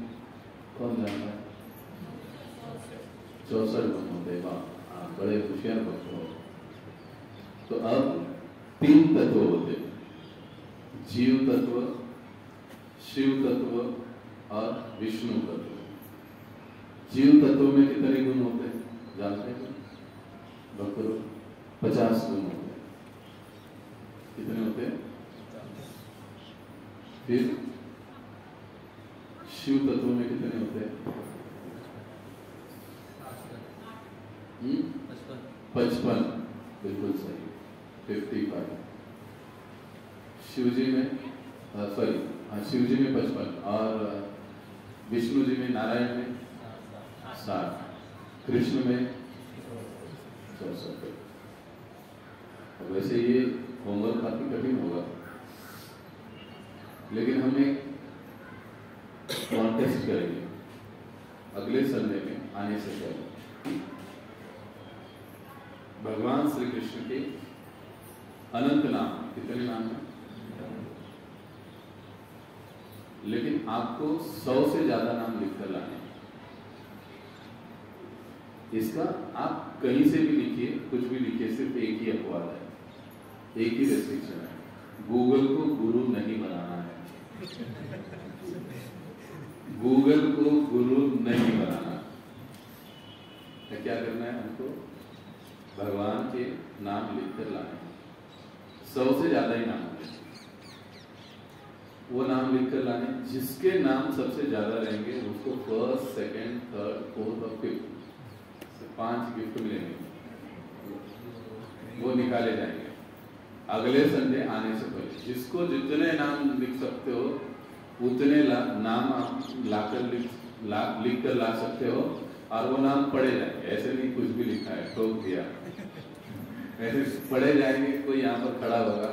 कौन जानता है? 64 गुण होते हैं। वाह, बड़े होशियार भक्त हो। तो अब 3 तत्व होते हैं, जीव तत्व, शिव तत्व और विष्णु तत्व। जीव तत्व में कितने गुण होते हैं जानते हैं? भक्तों, 50 गुण होते हैं। कितने होते हैं? फिर शिव तत्व में कितने होते हैं? 55, बिल्कुल सही, 55। शिव जी में शिव जी में 55 और विष्णु जी में, नारायण में 60, कृष्ण में 64। वैसे ये होमवर्क काफी कठिन होगा। लेकिन हम एक कॉन्टेस्ट करेंगे अगले संडे में आने से पहले। भगवान श्री कृष्ण के अनंत नाम, कितने नाम हैं? लेकिन आपको 100 से ज्यादा नाम लिखकर लाने। इसका आप कहीं से भी लिखिए, कुछ भी लिखिए, सिर्फ एक ही अपवाद है, एक ही रेस्ट्रिक्शन है, गूगल को गुरु नहीं बनाना है। गूगल को गुरु नहीं बनाना है। क्या करना है? हमको भगवान के नाम लिखकर लाने हैं। 100 से ज्यादा ही नाम होंगे, वो नाम लिखकर लाने। जिसके नाम सबसे ज्यादा रहेंगे उसको फर्स्ट, सेकंड, थर्ड, फोर्थ और फिफ्थ 5 गिफ्ट मिलेंगे, वो निकाले जाएंगे अगले संडे आने से पहले। जिसको जितने नाम लिख सकते हो उतने नाम आप लिख कर ला सकते हो, और वो नाम पढ़े जाएंगे। ऐसे नहीं कुछ भी लिखा है ठोक दिया, ऐसे पढ़े जाएंगे। कोई यहाँ पर खड़ा होगा,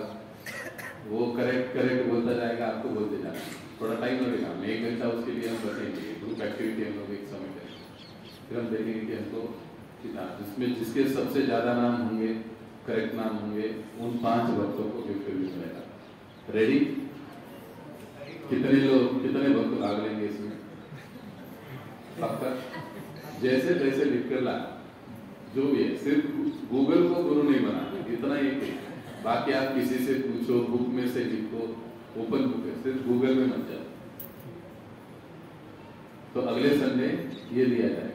वो करेक्ट बोलता जाएगा, आपको बोलते जाना। थोड़ा टाइम लगेगा, हम 1 घंटा उसके लिए हम बचेंगे। ग्रुप एक्टिविटी हम लोग एक समय करेंगे, फिर हम देखेंगे कि हमको जिसमें जिसके सबसे ज्यादा नाम होंगे, करेक्ट नाम होंगे, उन 5 भक्तों को गिफ्ट भी मिलेगा। रेडी? कितने भक्त भाग लेंगे इसमें? पक्का? जैसे तैसे लिखकर ला, जो भी है। सिर्फ गूगल को गुरु नहीं बनाना, इतना ही। बाकी आप किसी से पूछो, बुक में से लिखो, ओपन बुक है, सिर्फ गूगल में मत जाओ। तो अगले संडे ये दिया जाएगा।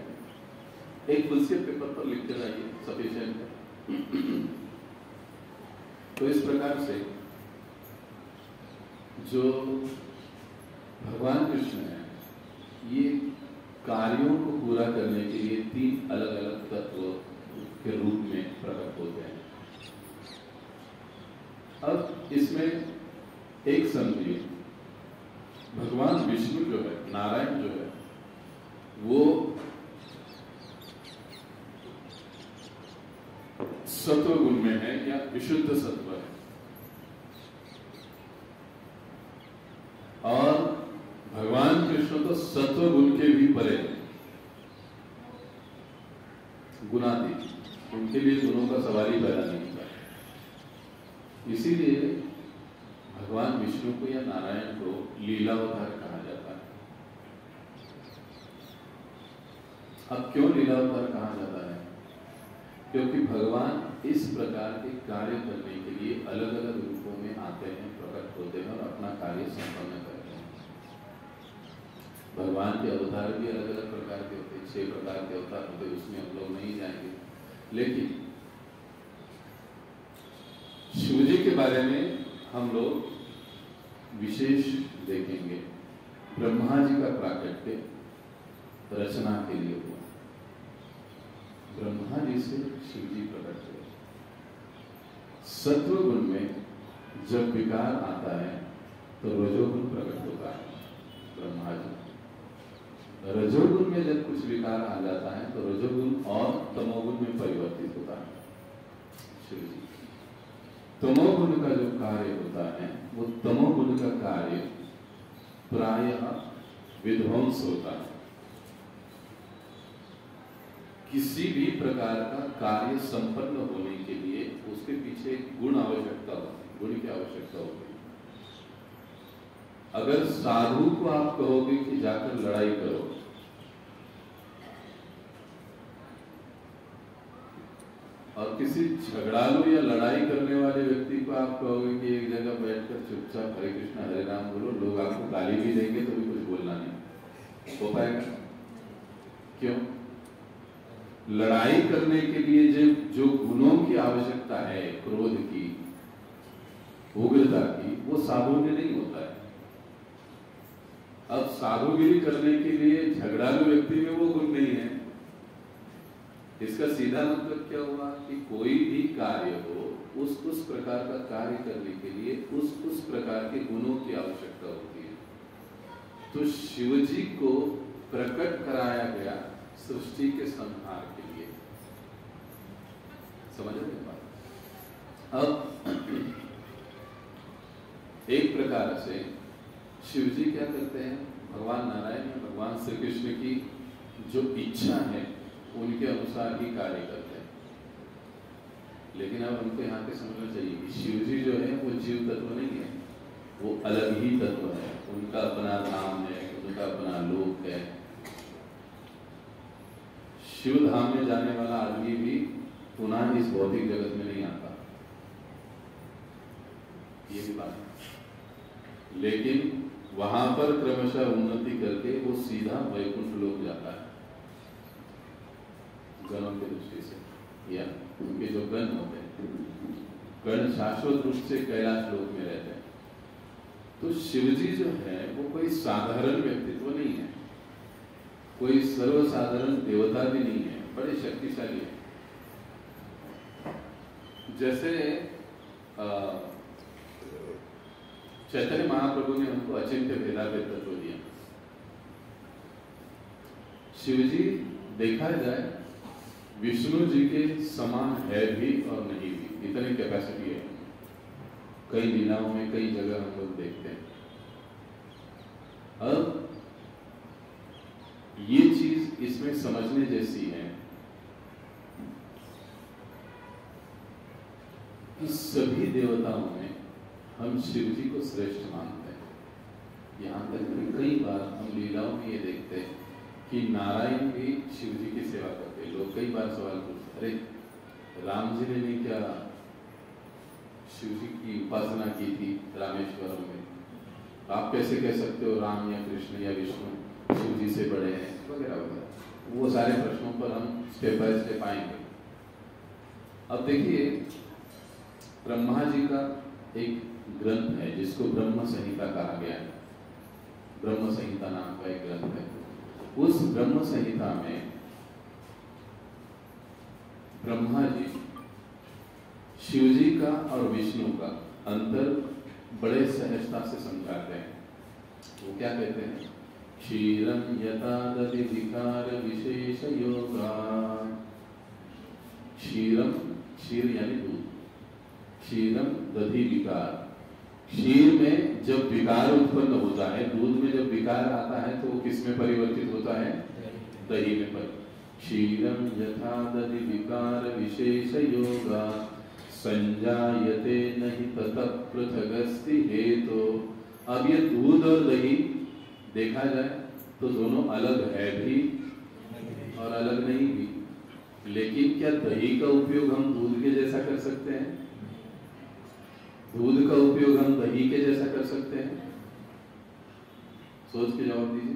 एक फुलस्केप पेपर पर लिख कर आइए, सफिशिएंट है। तो इस प्रकार से जो भगवान कृष्ण है, ये कार्यों को पूरा करने के लिए 3 अलग अलग तत्व के रूप में प्रकट होते हैं। अब इसमें एक समझिए, भगवान विष्णु जो है, नारायण जो है, वो सत्व गुण में है या विशुद्ध सत्व है, और भगवान कृष्ण तो सत्व गुण के भी परे है, गुणातीत। उनके लिए गुणों का सवाल ही पैदा नहीं होता। इसीलिए भगवान विष्णु को या नारायण को लीलावतार कहा जाता है। अब क्यों लीलावतार कहा जाता है? क्योंकि भगवान इस प्रकार के कार्य करने के लिए अलग अलग रूपों में आते हैं, प्रकट होते हैं और अपना कार्य संपन्न करते हैं। भगवान के अवतार भी अलग अलग प्रकार के होते हैं, 6 प्रकार के अवतार होते हैं, उसमें हम लोग नहीं जाएंगे। लेकिन शिव जी के बारे में हम लोग विशेष देखेंगे। ब्रह्मा जी का प्राकट्य रचना के लिए हुआ, ब्रह्मा जी से शिव जी प्रकट हुए। सत्व गुण में जब विकार आता है तो रजोगुण प्रकट होता है, ब्रह्मा जी। रजोगुण में जब कुछ विकार आ जाता है तो रजोगुण और तमोगुण में परिवर्तित होता है, शिव जी। तमोगुण का जो कार्य होता है, वो तमोगुण का कार्य प्रायः विध्वंस होता है। किसी भी प्रकार का कार्य संपन्न होने के लिए उसके पीछे गुण आवश्यकता होती है, गुण की आवश्यकता होती है। अगर साधु को आप कहोगे कि जाकर लड़ाई करो, और किसी झगड़ालू या लड़ाई करने वाले व्यक्ति को आप कहोगे कि एक जगह बैठकर चुपचाप हरे कृष्णा हरे राम बोलो, लोग आपको गाली भी देंगे तो भी कुछ बोलना नहीं हो पाएगा। क्यों? लड़ाई करने के लिए जो गुणों की आवश्यकता है, क्रोध की, उग्रता की, वो साधु में नहीं होता है। अब साधुगिरी करने के लिए झगड़ालू व्यक्ति में वो गुण नहीं है। इसका सीधा मतलब क्या हुआ कि कोई भी कार्य हो, उस प्रकार का कार्य करने के लिए उस प्रकार के गुणों की आवश्यकता होती है। तो शिवजी को प्रकट कराया गया सृष्टि के संहार के लिए। समझ रहे बात? अब एक प्रकार से शिव जी क्या करते हैं, भगवान नारायण या भगवान श्री कृष्ण की जो इच्छा है उनके अनुसार ही कार्य करते हैं। लेकिन अब हमको यहाँ पे समझना चाहिए कि शिव जी जो है वो जीव तत्व नहीं है, वो अलग ही तत्व है। उनका अपना धाम है, उनका अपना लोक है। शिव धाम में जाने वाला आदमी भी पुनः इस भौतिक जगत में नहीं आता, ये भी बात है। लेकिन वहां पर क्रमशः उन्नति करके वो सीधा वैकुंठ लोक जाता है गणों की दृष्टि से, या उनके जो गण होते हैं, गण शाश्वत रूप से कैलाश लोक में रहते हैं। तो शिवजी जो है वो कोई साधारण व्यक्तित्व नहीं है, कोई सर्वसाधारण देवता भी नहीं है, बड़े शक्तिशाली है। जैसे चैतन्य महाप्रभु ने हमको अचिंत्य भेदाभेद तत्व दिया। शिवजी देखा जाए विष्णु जी के समान है भी और नहीं भी, इतनी कैपेसिटी है। कई लीलाओं में कई जगह हम लोग देखते हैं। अब ये चीज इसमें समझने जैसी है कि सभी देवताओं में हम शिव जी को श्रेष्ठ मानते हैं। यहां तक कि कई बार हम लीलाओं में ये देखते हैं कि नारायण भी शिव जी की सेवा करते हैं। लोग कई बार सवाल पूछते, अरे राम जी ने क्या शिव जी की उपासना की थी रामेश्वरम में, आप कैसे कह सकते हो राम या कृष्ण या विष्णु शिव जी से बड़े हैं, वगैरह वगैरह। वो सारे प्रश्नों पर हम स्टेप बाय स्टेप आएंगे। अब देखिए, ब्रह्मा जी का एक ग्रंथ है जिसको ब्रह्म संहिता कहा गया है। ब्रह्म संहिता नाम का एक ग्रंथ है। उस ब्रह्म संहिता में ब्रह्मा जी शिव जी का और विष्णु का अंतर बड़े सहजता से समझाते हैं। वो क्या कहते हैं, क्षीरम यथा दधि विकार विशेष योगा। क्षीरम, क्षीर यानी दूध, क्षीरम दधि विकार। क्षीर में जब विकार उत्पन्न होता है, दूध में जब विकार आता है तो वो किस में परिवर्तित होता है, दही में परिवर्तित। क्षीरम यथा दधि विकार विशेष योगा संजायते नहीं ततः पृथगस्ति हेतु। अब ये दूध और दही देखा जाए तो दोनों अलग है भी और अलग नहीं भी। लेकिन क्या दही का उपयोग हम दूध के जैसा कर सकते हैं? दूध का उपयोग हम दही के जैसा कर सकते हैं? सोच के जवाब दीजिए।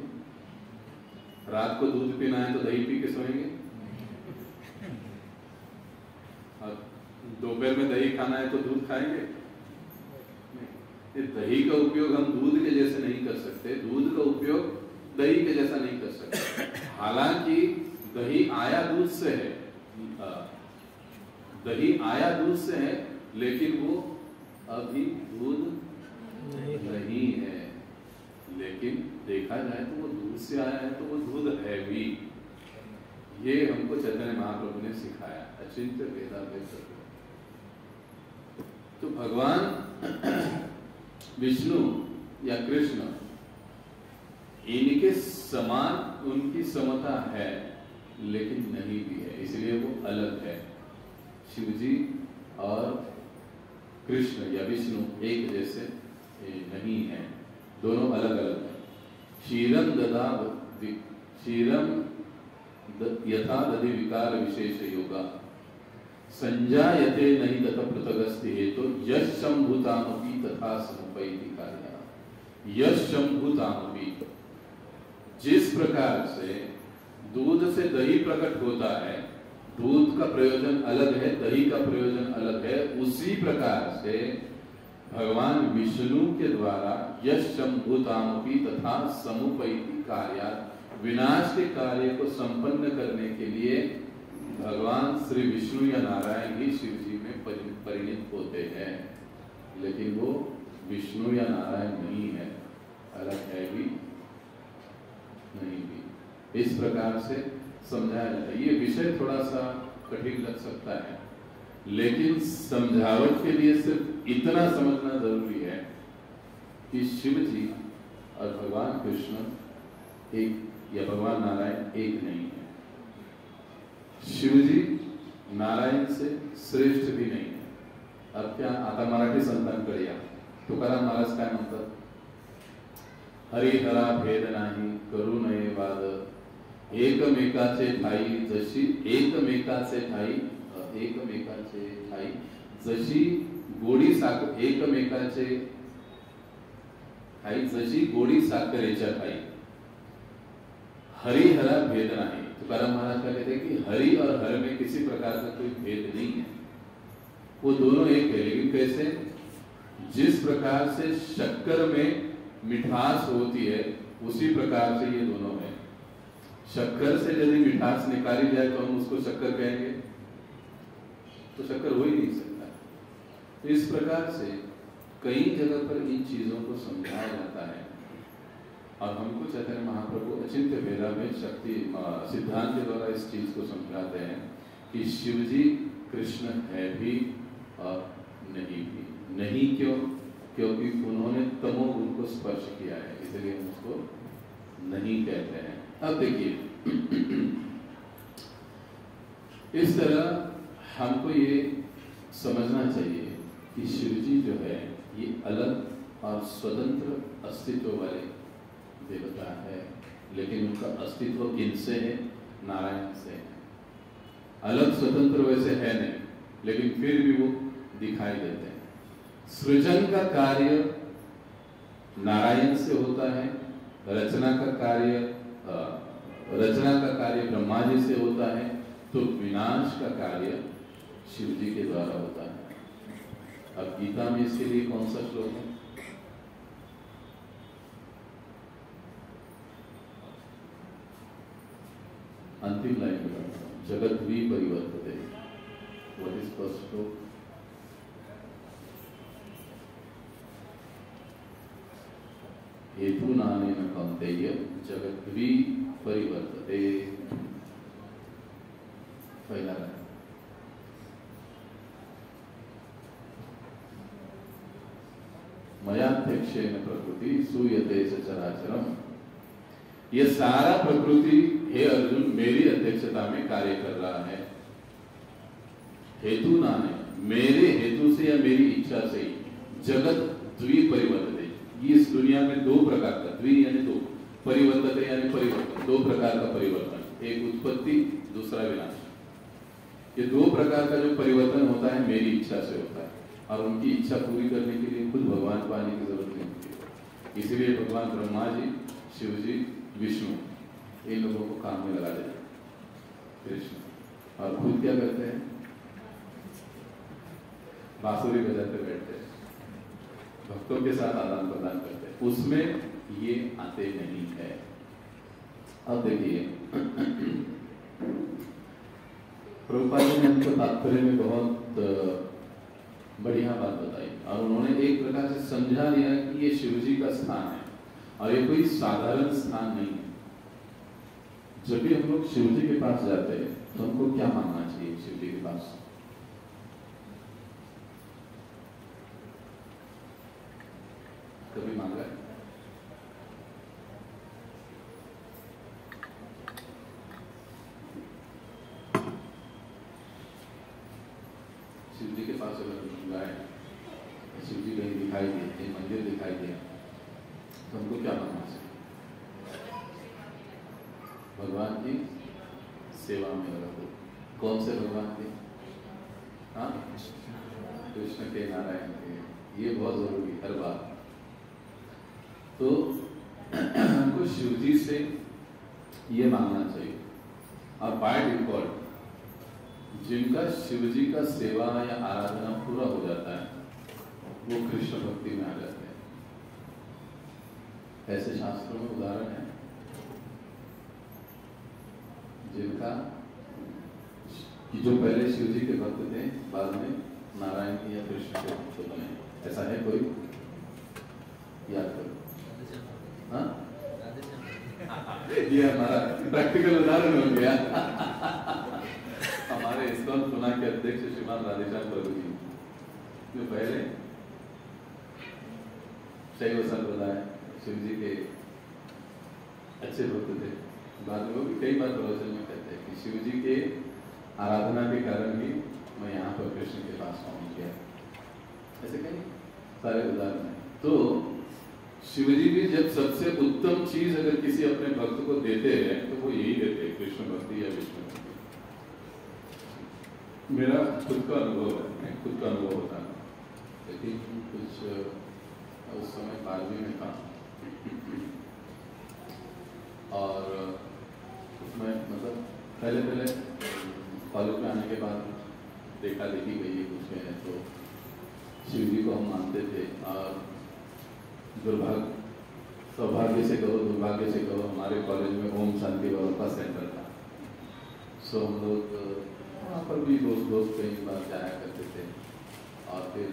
रात को दूध पीना है तो दही पी के सोएंगे, और दोपहर में दही खाना है तो दूध खाएंगे? दही का उपयोग हम दूध के जैसे नहीं कर सकते, दूध का उपयोग दही के जैसा नहीं कर सकते। हालांकि दही आया दूध से है, दही आया दूध से है, लेकिन वो अभी दूध नहीं है। लेकिन देखा जाए तो वो दूध से आया है तो वो दूध है भी। ये हमको चैतन्य महाप्रभु ने सिखाया, अचिंत्य भेदाभेद। तो भगवान विष्णु या कृष्ण, इनके समान उनकी समता है लेकिन नहीं भी है, इसलिए वो अलग है। शिवजी और कृष्ण या विष्णु एक जैसे नहीं है, दोनों अलग अलग हैं। क्षीरम दधा क्षीरम यथा दधि विकार विशेष योगा संजायते नहीं तथा पृथगस्ति हेतु यश शंभुतामपि तथा समुपैति कार्य। यश शंभुतामपि, जिस प्रकार से दूध से दही प्रकट होता है, दूध का प्रयोजन अलग है, दही का प्रयोजन अलग है, उसी प्रकार से भगवान विष्णु के द्वारा यश शंभुतामपि तथा समुपैति कार्य, विनाश के कार्य को संपन्न करने के लिए भगवान श्री विष्णु या नारायण ही शिव जी में परिणित होते हैं। लेकिन वो विष्णु या नारायण नहीं है, अलग है भी नहीं भी। इस प्रकार से समझाया जाता है। ये विषय थोड़ा सा कठिन लग सकता है, लेकिन समझावट के लिए सिर्फ इतना समझना जरूरी है कि शिव जी और भगवान कृष्ण एक या भगवान नारायण एक नहीं है। शिव जी नारायण से श्रेष्ठ भी नहीं है। अब क्या आता मराठी संतांकडे या तुकाराम महाराज काय म्हणतात, हरिहरा भेद नाही करू नये वाद, एकमेकाचे ठाई जशी एकमेकाचे ठाई जशी गोडी साखर एकमेकाचे ठाई जशी गोडी साखरेच्या ठाई, हरिहरा भेद नहीं। तुकाराम महाराज का कहते हैं कि हरि और हर में किसी प्रकार का कोई भेद नहीं है, वो दोनों एक है। लेकिन कैसे? जिस प्रकार से शक्कर में मिठास होती है उसी प्रकार से ये दोनों है। शक्कर से यदि मिठास निकाली जाए तो हम उसको शक्कर कहेंगे, तो शक्कर हो ही नहीं सकता। तो इस प्रकार से कई जगह पर इन चीजों को समझाया जाता है और हमको चैतन्य महाप्रभु अचिंत्य भेदा में शक्ति सिद्धांत के द्वारा इस चीज को समझाते हैं कि शिव जी कृष्ण है भी और नहीं भी। नहीं क्यों? क्योंकि उन्होंने तमोगुण को स्पर्श किया है, इसलिए हम उसको नहीं कहते हैं। अब देखिए, इस तरह हमको ये समझना चाहिए कि शिव जी जो है ये अलग और स्वतंत्र अस्तित्व वाले देवता है, लेकिन उनका अस्तित्व इनसे है, नारायण से है। अलग स्वतंत्र वैसे है नहीं, लेकिन फिर भी वो दिखाई देते हैं। सृजन का कार्य नारायण से होता है, रचना का कार्य ब्रह्मा जी से होता है, तो विनाश का कार्य शिव जी के द्वारा होता है। अब गीता में इसके लिए कौन सा श्लोक है? अंतिम लाइन में जगत भी परिवर्तते। व्हाट इज फर्स्ट श्लोक? हेतु नानेन कौन्तेय जगत भी परिवर्तते। पहला लाइन, मयाध्यक्षेण प्रकृति सूयते सचराचरम। ये सारा प्रकृति हे अर्जुन मेरी अध्यक्षता में कार्य कर रहा है। हेतु नाने, मेरे हेतु से या मेरी इच्छा से ही जगत द्विपरिवर्तते। इस दुनिया में दो प्रकार का, द्वि यानी दो, परिवर्तते यानी परिवर्तन, दो प्रकार का परिवर्तन, एक उत्पत्ति दूसरा विनाश। ये दो प्रकार का जो परिवर्तन होता है मेरी इच्छा से होता है, और उनकी इच्छा पूरी करने के लिए खुद भगवान को आने की जरूरत नहीं होती। इसीलिए भगवान ब्रह्मा जी, शिव जी, विष्णु, इन लोगों को काम में लगा देते कृष्ण, और खुद क्या करते हैं? बांसुरी बजाते बैठते हैं, भक्तों के साथ आदान प्रदान करते हैं, उसमें ये आते नहीं है। अब देखिए, प्रभुपाद जी ने हमको तात्पर्य में बहुत बढ़िया बात बताई, और उन्होंने एक प्रकार से समझा दिया कि ये शिव जी का स्थान है और ये कोई साधारण स्थान नहीं है। जब भी हम लोग शिव जी के पास जाते हैं तो हमको क्या मांगना चाहिए शिव जी के पास? कभी मांगा है? शिव जी के पास अगर गए, शिव जी कहीं दिखाई दिए, कहीं मंदिर दिखाई दिया, तो हमको क्या मांगना चाहिए? भगवान की सेवा में लगा दो। कौन से भगवान के? हाँ, कृष्ण के, नारायण के। ये बहुत जरूरी है हर बात। तो हमको शिव जी से ये मांगना चाहिए, और बाय डिफॉल्ट जिनका शिव जी का सेवा या आराधना पूरा हो जाता है वो कृष्ण भक्ति में आ जाते हैं। ऐसे शास्त्रों में उदाहरण है जिनका कि जो पहले शिव जी के भक्त थे, बाद में नारायण के या कृष्ण के भक्त बने। ऐसा है कोई? याद करो। हाँ, ये हमारा प्रैक्टिकल उदाहरण हो गया। हमारे इस्कॉन पुणे के अध्यक्ष श्रीमान राधेश्याम प्रभु जी, जो पहले शैव संप्रदाय शिव जी के अच्छे भक्त थे। बाद में वो भी कई बार प्रवचन में कहते हैं कि शिव जी के आराधना के कारण ही मैं यहाँ पर कृष्ण के पास पहुँच गया। ऐसे कई सारे उदाहरण हैं। तो शिव जी भी जब सबसे उत्तम चीज अगर किसी अपने भक्त को देते हैं तो वो यही देते हैं, कृष्ण भक्ति या विष्णु भक्ति। मेरा खुद का अनुभव है, मैं खुद का अनुभव होता है। लेकिन कुछ उस समय 12वीं में था और उसमें मतलब पहले कॉलेज में आने के बाद देखा देखी गई है कुछ है, तो शिव जी को हम मानते थे। और सौभाग्य से कहो दुर्भाग्य से कहो, हमारे कॉलेज में ओम शांति बाबा का सेंटर था। सो हम लोग वहाँ पर भी दोस्त कई बार जाया करते थे। और फिर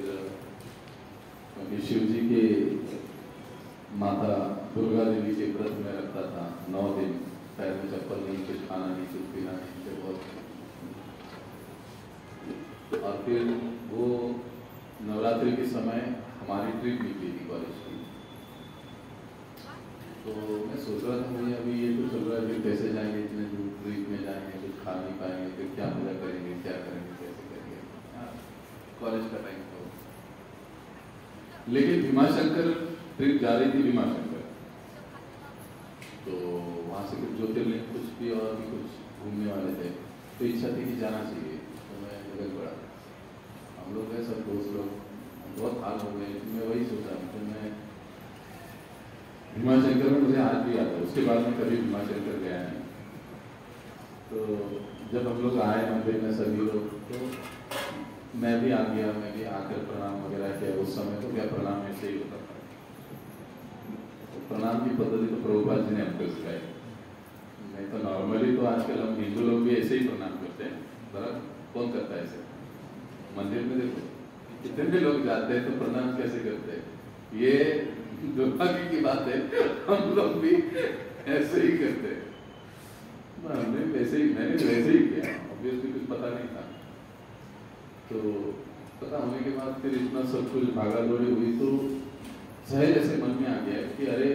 क्योंकि शिव जी के माता दुर्गा देवी के व्रत में रखता था 9 दिन, पैर में चप्पल नहीं, कुछ खाना नहीं, कुछ पीना नहीं, से बहुत। और फिर वो नवरात्रि के समय हमारी ट्रिप निकली थी कॉलेज की। तो मैं सोच रहा था मुझे अभी ये तो चल रहा है, फिर कैसे जाएंगे, इतने दूर ट्रिप में जाएंगे, कुछ खा नहीं पाएंगे, फिर क्या मजा करेंगे, क्या करेंगे, कैसे करेंगे, कॉलेज का टाइम तो। लेकिन भीमाशंकर ट्रिप जा रही थी, भीमाशंकर। तो वहाँ से कुछ ज्योतिर्लिंग कुछ भी और भी कुछ घूमने वाले थे, तो इच्छा थी कि जाना चाहिए। तो मैं निकल पड़ा। हम लोग हैं सब दोस्त लोग, बहुत हाल हो गए। मैं वही सोचा कि मैं भीमाशंकर में मुझे आज भी याद है, उसके बाद में कभी भीमाशंकर गया नहीं। तो जब हम लोग आए मंदिर में सभी लोग, तो मैं भी आ गया, मैं भी आकर प्रणाम वगैरह किया। उस समय तो क्या प्रणाम ऐसे ही होता था। तो प्रणाम की पद्धति तो प्रभुपाद जी ने हमको सिखाई। नहीं तो नॉर्मली तो आजकल हम हिंदू लोग भी ऐसे ही प्रणाम करते हैं। बड़ा कौन करता है ऐसे? मंदिर में देखो कितने भी लोग जाते हैं तो प्रणाम कैसे करते हैं। ये दुर्भाग्य की बात है, हम लोग भी ऐसे ही करते हैं। मैंने वैसे ही किया, ऑब्वियसली कुछ पता नहीं था। तो पता होने के बाद फिर इतना सब कुछ भागा दौड़ी हुई, तो सहज ऐसे मन में आ गया कि अरे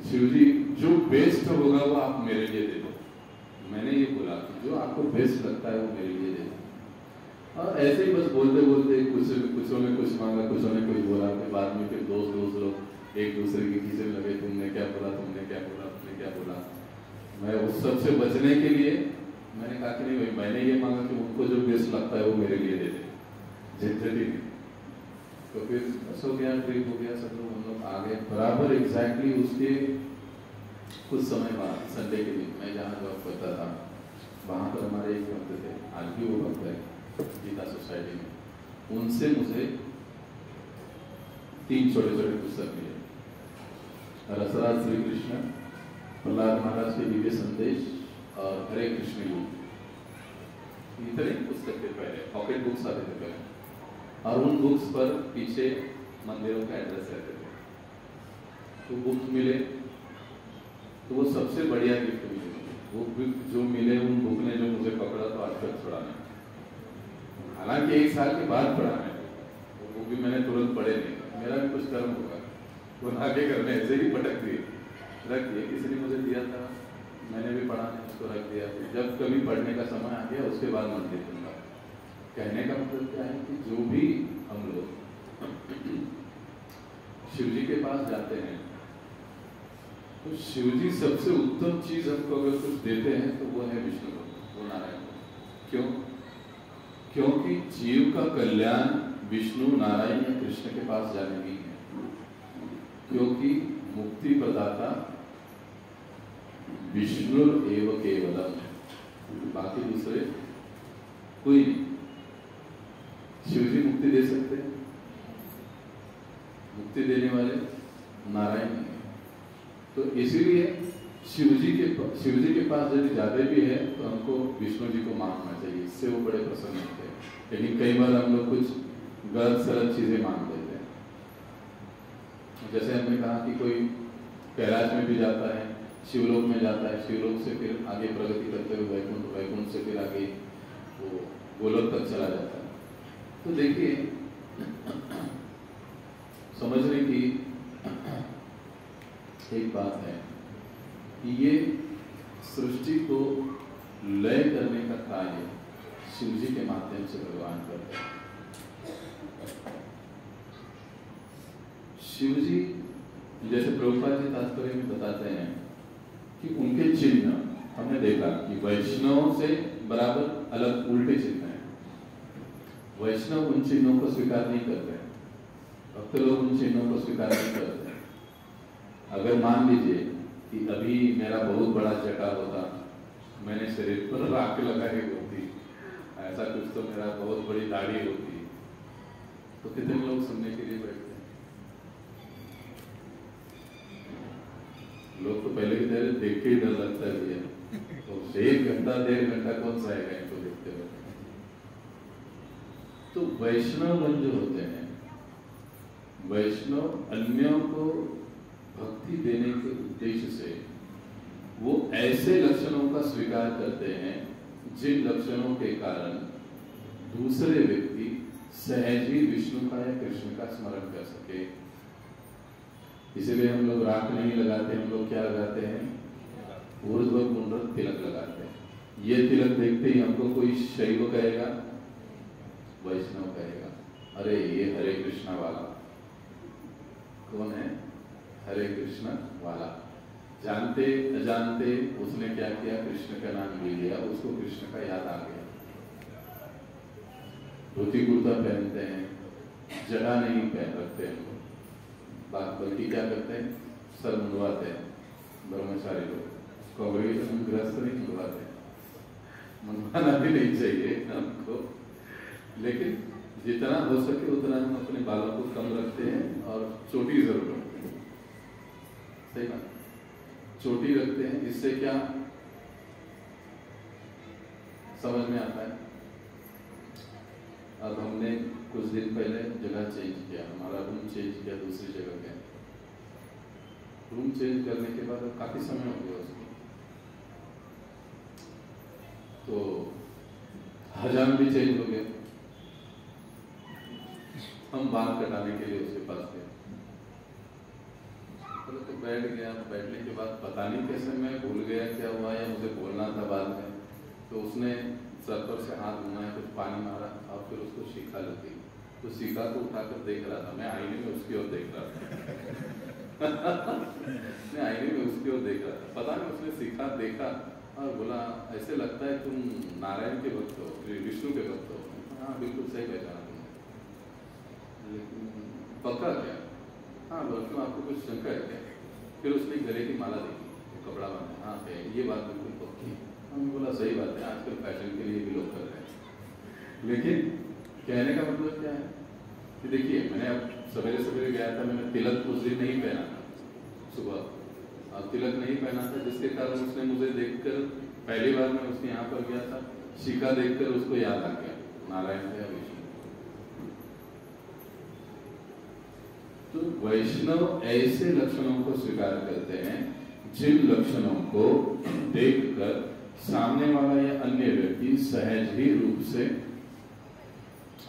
शिव जी जो बेस्ट होगा वो आप मेरे लिए दे दो। मैंने ये बोला कि जो आपको बेस्ट लगता है वो मेरे लिए दे दो। और ऐसे ही बस बोलते बोलते कुछों ने कुछ मांगा, कुछों ने कुछ बोला। फिर बाद में फिर दोस्त लोग एक दूसरे के खींचे में लगे, तुमने क्या बोला, तुमने क्या बोला, तुमने क्या बोला। मैं उस सब से बचने के लिए मैंने कहा कि नहीं भाई, मैंने ये मांगा कि उनको जो बेस्ट लगता है वो मेरे लिए दे दे, झंझट ही नहीं। तो फिर बस हो गया, ट्रिप हो गया, सब लोग हम लोग आ गए। बराबर एग्जैक्टली उसके कुछ समय बाद संडे के दिन मैं जहाँ जॉब करता था वहाँ पर हमारे एक भक्त थे, आज भी वो भक्त है गीता सोसाइटी में। उनसे मुझे 3 छोटे-छोटे पुस्तक मिले, रसराज श्री कृष्ण, प्रहलाद महाराज के दिव्य संदेश और हरे कृष्ण योग। इतने पुस्तक थे पहले, पॉकेट बुक्स आते थे पहले। और उन बुक्स पर पीछे मंदिरों का एड्रेस रहते थे। तो बुक्स मिले तो वो सबसे बढ़िया गिफ्ट मिले। वो बुक जो मिले, उन बुक ने जो मुझे पकड़ा तो आज तक छोड़ा नहीं। हालांकि 1 साल के बाद पढ़ा मैं, वो भी मैंने तुरंत पढ़े नहीं। मेरा भी कुछ कर्म होगा, वो आगे घर में ऐसे ही पटक दिए, रख दिए। किसी ने मुझे दिया था, मैंने भी पढ़ा नहीं, उसको रख दिया। जब कभी पढ़ने का समय आ गया उसके बाद मन देखूंगा। कहने का मतलब क्या है कि जो भी हम लोग शिव जी के पास जाते हैं तो शिव जी सबसे उत्तम चीज हमको अगर कुछ देते हैं तो वो है विष्णु को, वो नारायण को। क्यों? क्योंकि जीव का कल्याण विष्णु, नारायण या कृष्ण के पास जाने में है। क्योंकि मुक्ति प्रदाता विष्णु एव केवलम, बाकी दूसरे कोई नहीं। शिव जी मुक्ति दे सकते हैं, मुक्ति देने वाले नारायण नहीं। तो इसीलिए शिव जी के पास यदि ज्यादा भी है तो हमको विष्णु जी को मांगना चाहिए, इससे वो बड़े प्रसन्न होते हैं। लेकिन कई बार हम लोग कुछ गलत सलत चीजें मांग देते हैं। जैसे हमने कहा कि कोई कैलाश में भी जाता है, शिवलोक में जाता है, शिवलोक से फिर आगे प्रगति करते हुए वैकुंठ, वैकुंठ से फिर आगे वो गोलोक तक चला जाता है। तो देखिए समझने की एक बात है कि ये सृष्टि को लय करने का कार्य शिव जी के माध्यम से भगवान करते हैं। शिव जी जैसे प्रभुपाद जी तात्पर्य में बताते हैं कि उनके चिन्ह हमने देखा कि वैष्णव से बराबर अलग उल्टे चिन्ह हैं। वैष्णव उन चिन्हों को स्वीकार नहीं करते, भक्त लोग उन चिन्हों को स्वीकार नहीं करते। अगर मान लीजिए कि अभी मेरा बहुत बड़ा जटा होता, मैंने शरीर पर राख लगाई होती, ऐसा कुछ तो मेरा बहुत बड़ी दाढ़ी होती, तो कितने लोग सुनने के लिए बैठते? लोग तो पहले की तरह देख के ही डर लगता है भैया, तो 1 घंटा 1.5 घंटा कौन सा आएगा इनको देखते हुए। तो वैष्णव जो होते हैं, वैष्णव अन्यों को भक्ति देने के उद्देश्य से वो ऐसे लक्षणों का स्वीकार करते हैं जिन लक्षणों के कारण दूसरे व्यक्ति सहज ही विष्णु का या कृष्ण का स्मरण कर सके। इसीलिए हम लोग राख नहीं लगाते, हम लोग क्या लगाते हैं? ऊर्ध्व पुंड्र तिलक लगाते हैं। ये तिलक देखते ही हमको कोई शैव कहेगा, वैष्णव कहेगा, अरे ये हरे कृष्णा वाला। कौन है हरे कृष्ण वाला? जानते अजानते उसने क्या किया? कृष्ण का नाम ले लिया, उसको कृष्ण का याद आ गया। धोती कुर्ता पहनते हैं, जड़ा नहीं पहन रखते हैं, बल्कि क्या करते हैं? सर मुंडवाते हैं। ब्रह्मचारी लोग कांग्रेगेशन में गृहस्थ नहीं मुंडवाते, मुंडवाना भी नहीं चाहिए हमको, लेकिन जितना हो सके उतना हम अपने बालों को कम रखते हैं और चोटी जरूर रखते हैं। सही बात, चोटी रखते हैं। इससे क्या समझ में आता है? अब हमने कुछ दिन पहले जगह चेंज किया, हमारा रूम चेंज किया, दूसरी जगह गए। रूम चेंज करने के बाद काफी समय हो गया उसको, तो हजाम भी चेंज हो गया। हम बाल कटाने के लिए उसके पास गए, तो बैठ गया। बैठने के बाद पता नहीं कैसे मैं भूल गया क्या हुआ या मुझे बोलना था बाद में, तो उसने सर पर से हाथ घुमाया, कुछ पानी मारा और फिर उसको शिखा लगी। तो शिखा को उठाकर देख रहा था, मैं आईने में उसकी ओर देख रहा था मैं आईने में उसकी ओर देख रहा था। पता नहीं उसने शिखा देखा और बोला, ऐसे लगता है तुम नारायण के भक्त हो, विष्णु के भक्त हो। हाँ बिल्कुल सही पहचाना तुमने, लेकिन पक्का क्या? हाँ बल्कि आपको कुछ शंका है क्या? फिर उसने गले की माला देखी, कपड़ा बांधा। हाँ ये बात बिल्कुल पक्की है। हमने बोला सही बात है, आजकल फैशन के लिए भी लोग कर रहे हैं। लेकिन कहने का मतलब क्या है कि देखिए, मैंने अब सवेरे सवेरे गया था, मैंने तिलक उस दिन नहीं पहना था सुबह, और तिलक नहीं पहना था, जिसके कारण उसने मुझे देखकर, पहली बार मैं उसके यहाँ पर गया था, शिखा देखकर उसको याद आ गया नारायण है विष्णु। तो वैष्णव ऐसे लक्षणों को स्वीकार करते हैं जिन लक्षणों को देखकर सामने वाला या अन्य व्यक्ति सहज ही रूप से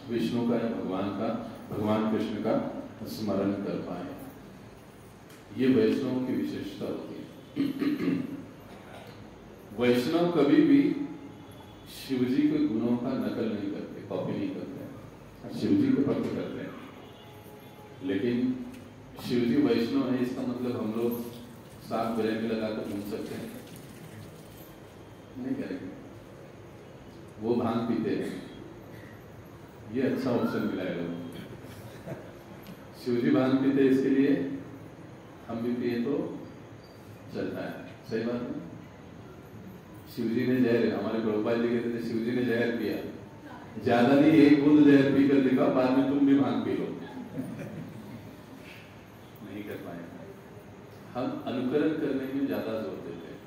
विष्णु का या भगवान कृष्ण का स्मरण कर पाए। ये वैष्णव की विशेषता होती है। वैष्णव कभी भी शिवजी के गुणों का नकल नहीं करते, कॉपी नहीं करते, शिवजी को भक्त करते हैं। लेकिन शिवजी वैष्णव है, इसका मतलब हम लोग साथ गले में लगाकर घूम सकते हैं? नहीं करेंगे। वो भांग पीते हैं, ये अच्छा ऑप्शन मिला है लोगों। शिवजी भांग पीते, इसके लिए हम भी पिए तो चलता है। सही बात है। शिवजी ने जहर, हमारे प्रभुपाद जी कहते थे, शिवजी ने जहर पिया, ज्यादा नहीं, 1 बूंद जहर पीकर दिखाओ, बाद में तुम भी भांग पी लो। नहीं कर पाएंगे। हम अनुकरण करने में ज्यादा जोर देते हैं,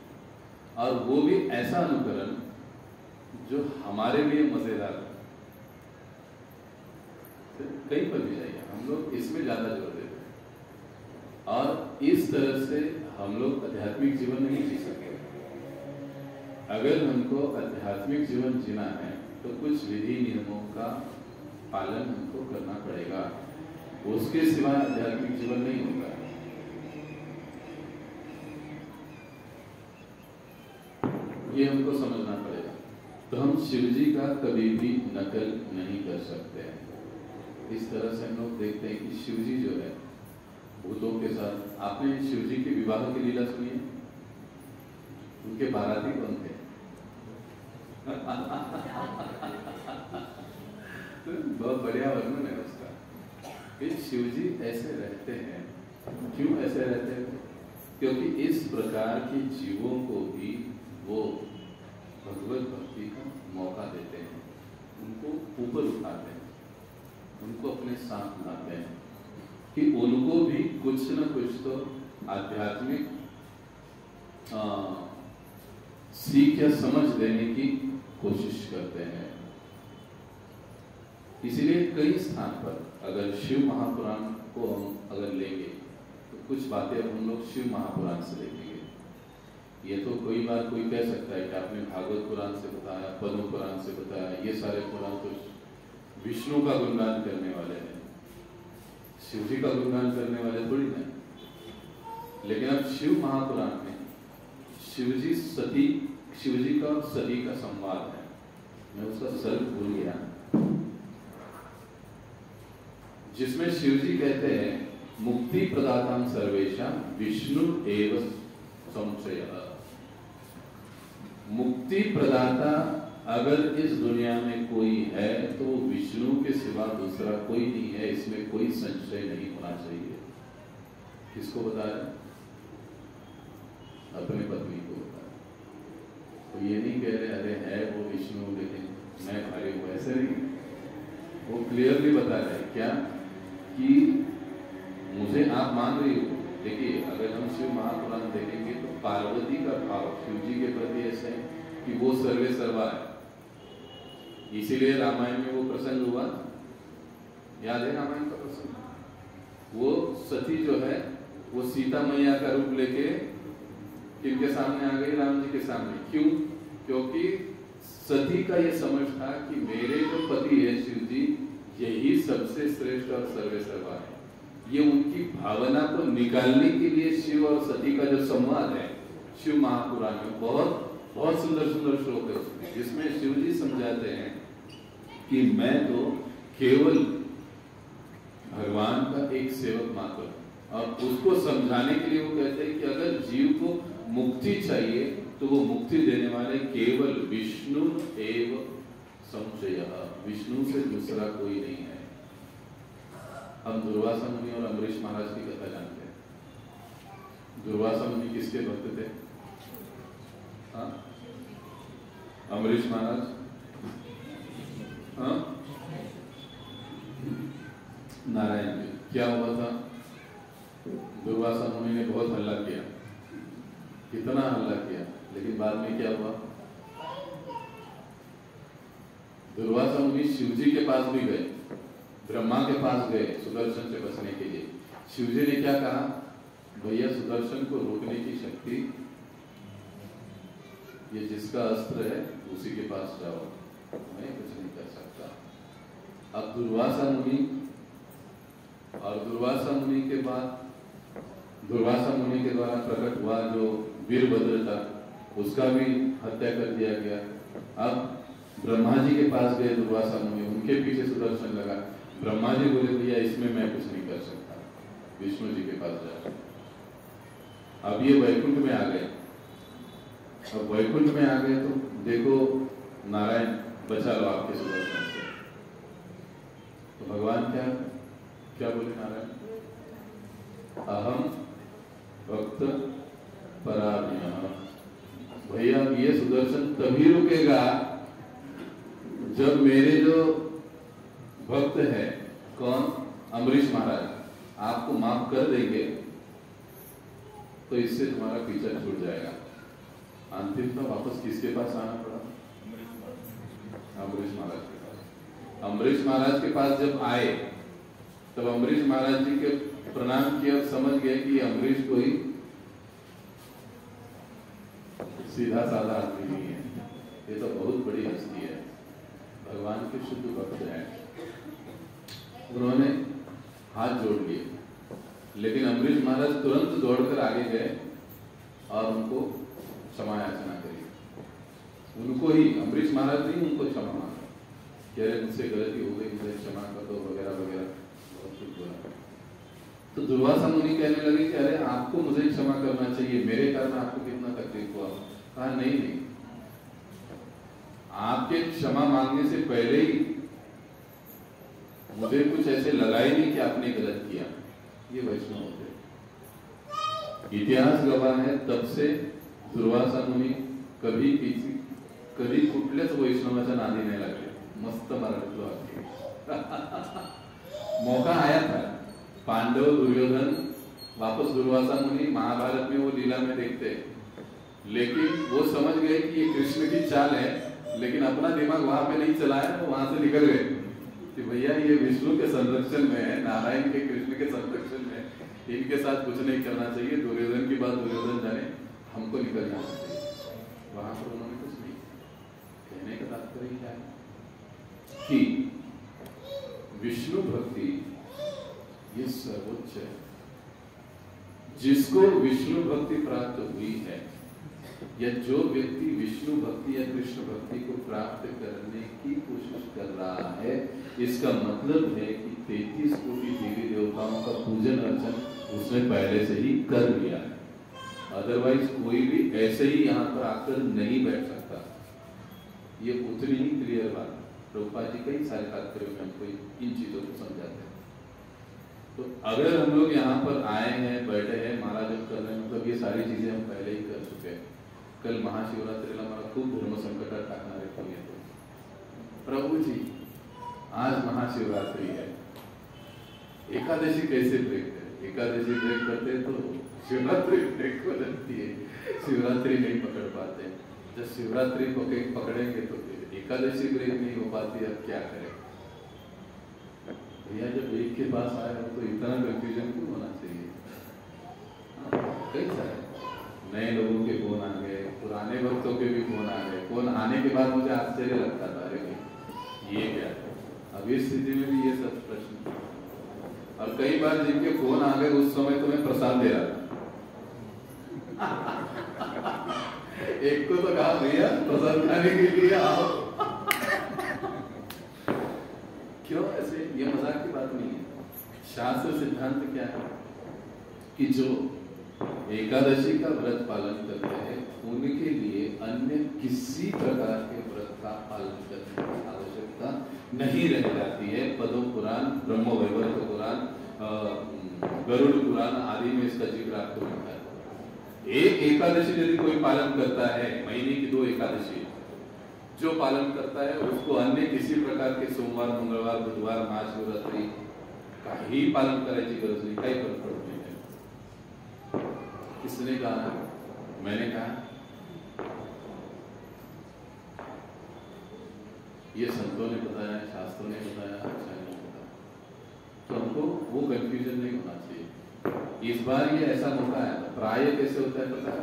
और वो भी ऐसा अनुकरण जो हमारे लिए मजेदार है। कहीं पर भी जाइए, हम लोग इसमें ज्यादा जोर देते हैं, और इस तरह से हम लोग आध्यात्मिक जीवन नहीं जी सकते। अगर हमको आध्यात्मिक जीवन जीना है तो कुछ विधि नियमों का पालन हमको करना पड़ेगा। उसके सिवा आध्यात्मिक जीवन नहीं होगा। ये हमको समझना पड़ेगा। तो हम शिव जी का कभी भी नकल नहीं कर सकते हैं। इस तरह से हम लोग देखते हैं कि शिव जी जो है भूतों के साथ, आपने शिव जी के विवाह की लीला सुनी है? उनके बाराती कौन थे? बहुत बढ़िया वर्णन है उसका कि शिव जी ऐसे रहते हैं। क्यों ऐसे रहते हैं? क्योंकि इस प्रकार के जीवों को भी वो भगवत भक्ति का मौका देते हैं, उनको ऊपर उठाते हैं, उनको अपने साथ लाते हैं कि उनको भी कुछ न कुछ तो आध्यात्मिक सीख या समझ देने की कोशिश करते हैं। इसीलिए कई स्थान पर अगर शिव महापुराण को हम अगर लेंगे तो कुछ बातें हम लोग शिव महापुराण से देखेंगे। ये तो कोई बार कोई कह सकता है कि आपने भागवत पुराण से बताया, पद्म पुराण से बताया, ये सारे पुराण तो विष्णु का गुणगान करने वाले हैं, शिव जी का गुणगान करने वाले थोड़ी ना। लेकिन अब शिव महापुराण में शिव जी का और सती का संवाद है। मैं उसका सर्ग भूल गया, जिसमें शिव जी कहते हैं मुक्ति प्रदातां सर्वेषां विष्णु एव संशयः। मुक्ति प्रदाता अगर इस दुनिया में कोई है तो विष्णु के सिवा दूसरा कोई नहीं है, इसमें कोई संशय नहीं होना चाहिए। किसको बता रहे? अपने पत्नी को बता रहे। तो ये नहीं कह रहे अरे है वो विष्णु लेकिन मैं भारी हूं, ऐसे नहीं। वो क्लियरली बता रहे क्या कि मुझे आप मान रही हो। देखिए अगर हम शिव महापुराण देखेंगे तो पार्वती का भाव शिव जी के प्रति ऐसे है कि वो सर्वे सर्वा है। इसीलिए रामायण में वो प्रसंग हुआ, याद है रामायण का प्रसंग? वो सती जो है वो सीता मैया का रूप लेके किनके सामने आ गई? राम जी के सामने। क्यों? क्योंकि सती का ये समझ था कि मेरे जो पति है शिव जी, यही सबसे श्रेष्ठ और सर्वे सर्वा है। ये उनकी भावना को निकालने के लिए शिव और सती का जो संवाद है शिव महापुराण में बहुत बहुत सुंदर सुंदर श्लोक है, जिसमें शिव जी समझाते हैं कि मैं तो केवल भगवान का एक सेवक मात्र हूं। और उसको समझाने के लिए वो कहते हैं कि अगर जीव को मुक्ति चाहिए तो वो मुक्ति देने वाले केवल विष्णु एव संशयः, विष्णु से दूसरा कोई नहीं है। हम दुर्वासा मुनि और अम्बरीश महाराज की कथा जानते हैं। दुर्वासा मुनि किसके भक्त थे? हाँ? अम्बरीश महाराज? हाँ? नारायण जी। क्या हुआ था? दुर्वासा मुनि ने बहुत हल्ला किया, कितना हल्ला किया, लेकिन बाद में क्या हुआ? दुर्वासा मुनि शिव जी के पास भी गए, ब्रह्मा के पास गए सुदर्शन से बचने के लिए। शिव जी ने क्या कहा? भैया सुदर्शन को रोकने की शक्ति ये जिसका अस्त्र है उसी के पास जाओ, मैं कुछ नहीं कर सकता। अब दुर्वासा मुनि और दुर्वासा मुनि के बाद दुर्वासा मुनि के द्वारा प्रकट हुआ जो वीरभद्र था उसका भी हत्या कर दिया गया। अब ब्रह्मा जी के पास गए दुर्वासा मुनि, उनके पीछे सुदर्शन लगा। ब्रह्मा जी बोले भैया इसमें मैं कुछ नहीं कर सकता, विष्णु जी के पास जाओ। अब ये वैकुंठ में आ गए। अब वैकुंठ में आ गए तो देखो नारायण बचा लो आपके सुदर्शन से। तो भगवान क्या क्या बोले नारायण? अहम भक्त पराधीन। भैया ये सुदर्शन तभी रुकेगा जब मेरे जो भक्त है, कौन? अम्बरीश महाराज, आपको माफ कर देंगे तो इससे तुम्हारा पीछा छूट जाएगा। अंतिम वापस किसके पास आना पड़ा? अम्बरीश महाराज के पास। अम्बरीश महाराज के पास जब आए तब अम्बरीश महाराज जी के प्रणाम किया, समझ गए कि अम्बरीश कोई सीधा साधा आदमी नहीं है, ये तो बहुत बड़ी हस्ती है, भगवान के शुद्ध भक्त हैं। उन्होंने हाथ जोड़ लिए, लेकिन अम्बरीश महाराज तुरंत दौड़कर आगे गए और उनको क्षमा याचना करी। उनको ही, अम्बरीश महाराज ने उनको क्षमा मांगा कि अरे मुझसे गलती हो गई, मुझे क्षमा कर दो वगैरह वगैरह, बहुत कुछ बोला। तो दुर्वासा मुनि कहने लगे कि अरे आपको मुझे क्षमा करना चाहिए, मेरे कारण आपको कितना तकलीफ हुआ। कहा नहीं नहीं, आपके क्षमा मांगने से पहले ही मुझे कुछ ऐसे लगा ही नहीं कि आपने गलत किया। ये वैष्णव होते, इतिहास गवाह है, तब से दुर्वासा मुनी कभी कुठल्याच वैष्णवाच्या नादी नहीं लगे। मस्त मराठीतलं वाक्य। मौका आया था, पांडव दुर्योधन वापस दुर्वासा मुनि महाभारत में वो लीला में देखते, लेकिन वो समझ गए कि ये कृष्ण की चाल है, लेकिन अपना दिमाग वहां पे नहीं चलाया, तो वहां से निकल गए कि भैया ये विष्णु के संरक्षण में है, नारायण के कृष्ण के संरक्षण में, इनके साथ कुछ नहीं करना चाहिए, दुर्योधन की बात दुर्योधन जाने, हमको निकल जाना चाहिए। वहां पर उन्होंने कुछ नहीं। कहने का तात्पर्य क्या है कि विष्णु भक्ति ये सर्वोच्च है। जिसको विष्णु भक्ति प्राप्त हुई है, या जो व्यक्ति विष्णु भक्ति या कृष्ण भक्ति को प्राप्त करने की कोशिश कर रहा है, इसका मतलब है कि 33 कोटि देवी देवताओं का पूजन अर्चन उसने पहले से ही कर लिया है। अदरवाइज कोई भी ऐसे ही यहाँ पर आकर नहीं बैठ सकता। ये उतनी ही क्लियर बात। प्रभुपाद जी कई सारे तात्पर्य में हमको इन चीजों को समझाते हैं। तो अगर हम लोग यहाँ पर आए हैं, बैठे हैं, माला जप कर रहे हैं, मतलब ये सारी चीजें हम पहले ही कर चुके हैं। कल महाशिवरात्रीला मला खूप धर्म संकटात टाकणारे फोन येतो, प्रभु जी आज महाशिवरात्रि है, एकादशी कैसे ब्रेक करें? एकादशी ब्रेक करते हैं तो शिवरात्रि ब्रेक हो जाती है, शिवरात्रि नहीं पकड़ पाते। जब शिवरात्रि को पकड़ेंगे तो एकादशी ब्रेक नहीं हो पाती, अब क्या करें? भैया जब एक के पास आए हो तो इतना कंफ्यूजन क्यों होना चाहिए? कई सारे नए लोगों के फोन आ गए, पुराने भक्तों के भी फोन आ गए। फोन आने के बाद मुझे आश्चर्य लगता था, अरे ये क्या? अब इस स्थिति में भी ये सब प्रश्न, और कई बार जिनके फोन आ गए उस समय तो मैं प्रसाद दे रहा था। एक को तो कहा भैया प्रसाद खाने के लिए आओ। क्यों ऐसे? ये मजाक की बात नहीं है। शास्त्र सिद्धांत क्या है कि जो एकादशी का व्रत पालन करते हैं उनके लिए अन्य किसी प्रकार के व्रत का पालन करने की आवश्यकता नहीं रह जाती है। पद्म पुराण, ब्रह्म वैवर्त पुराण, गरुड़ पुराण आदि में इसका जिक्र आपको मिलता है। एक एकादशी यदि कोई पालन करता है, महीने की 2 एकादशी जो पालन करता है, उसको अन्य किसी प्रकार के सोमवार, मंगलवार, बुधवार, महाशिवरात्रि काही पालन करायची गरज नहीं, काही फर्क पड़त नहीं है। किसने कहा? मैंने कहा? ये संतों ने बताया, शास्त्रों ने बताया, आचार्यों ने बताया। तो हमको वो कंफ्यूजन नहीं होना चाहिए। इस बार ये ऐसा मौका है। प्राय कैसे होता है पता है?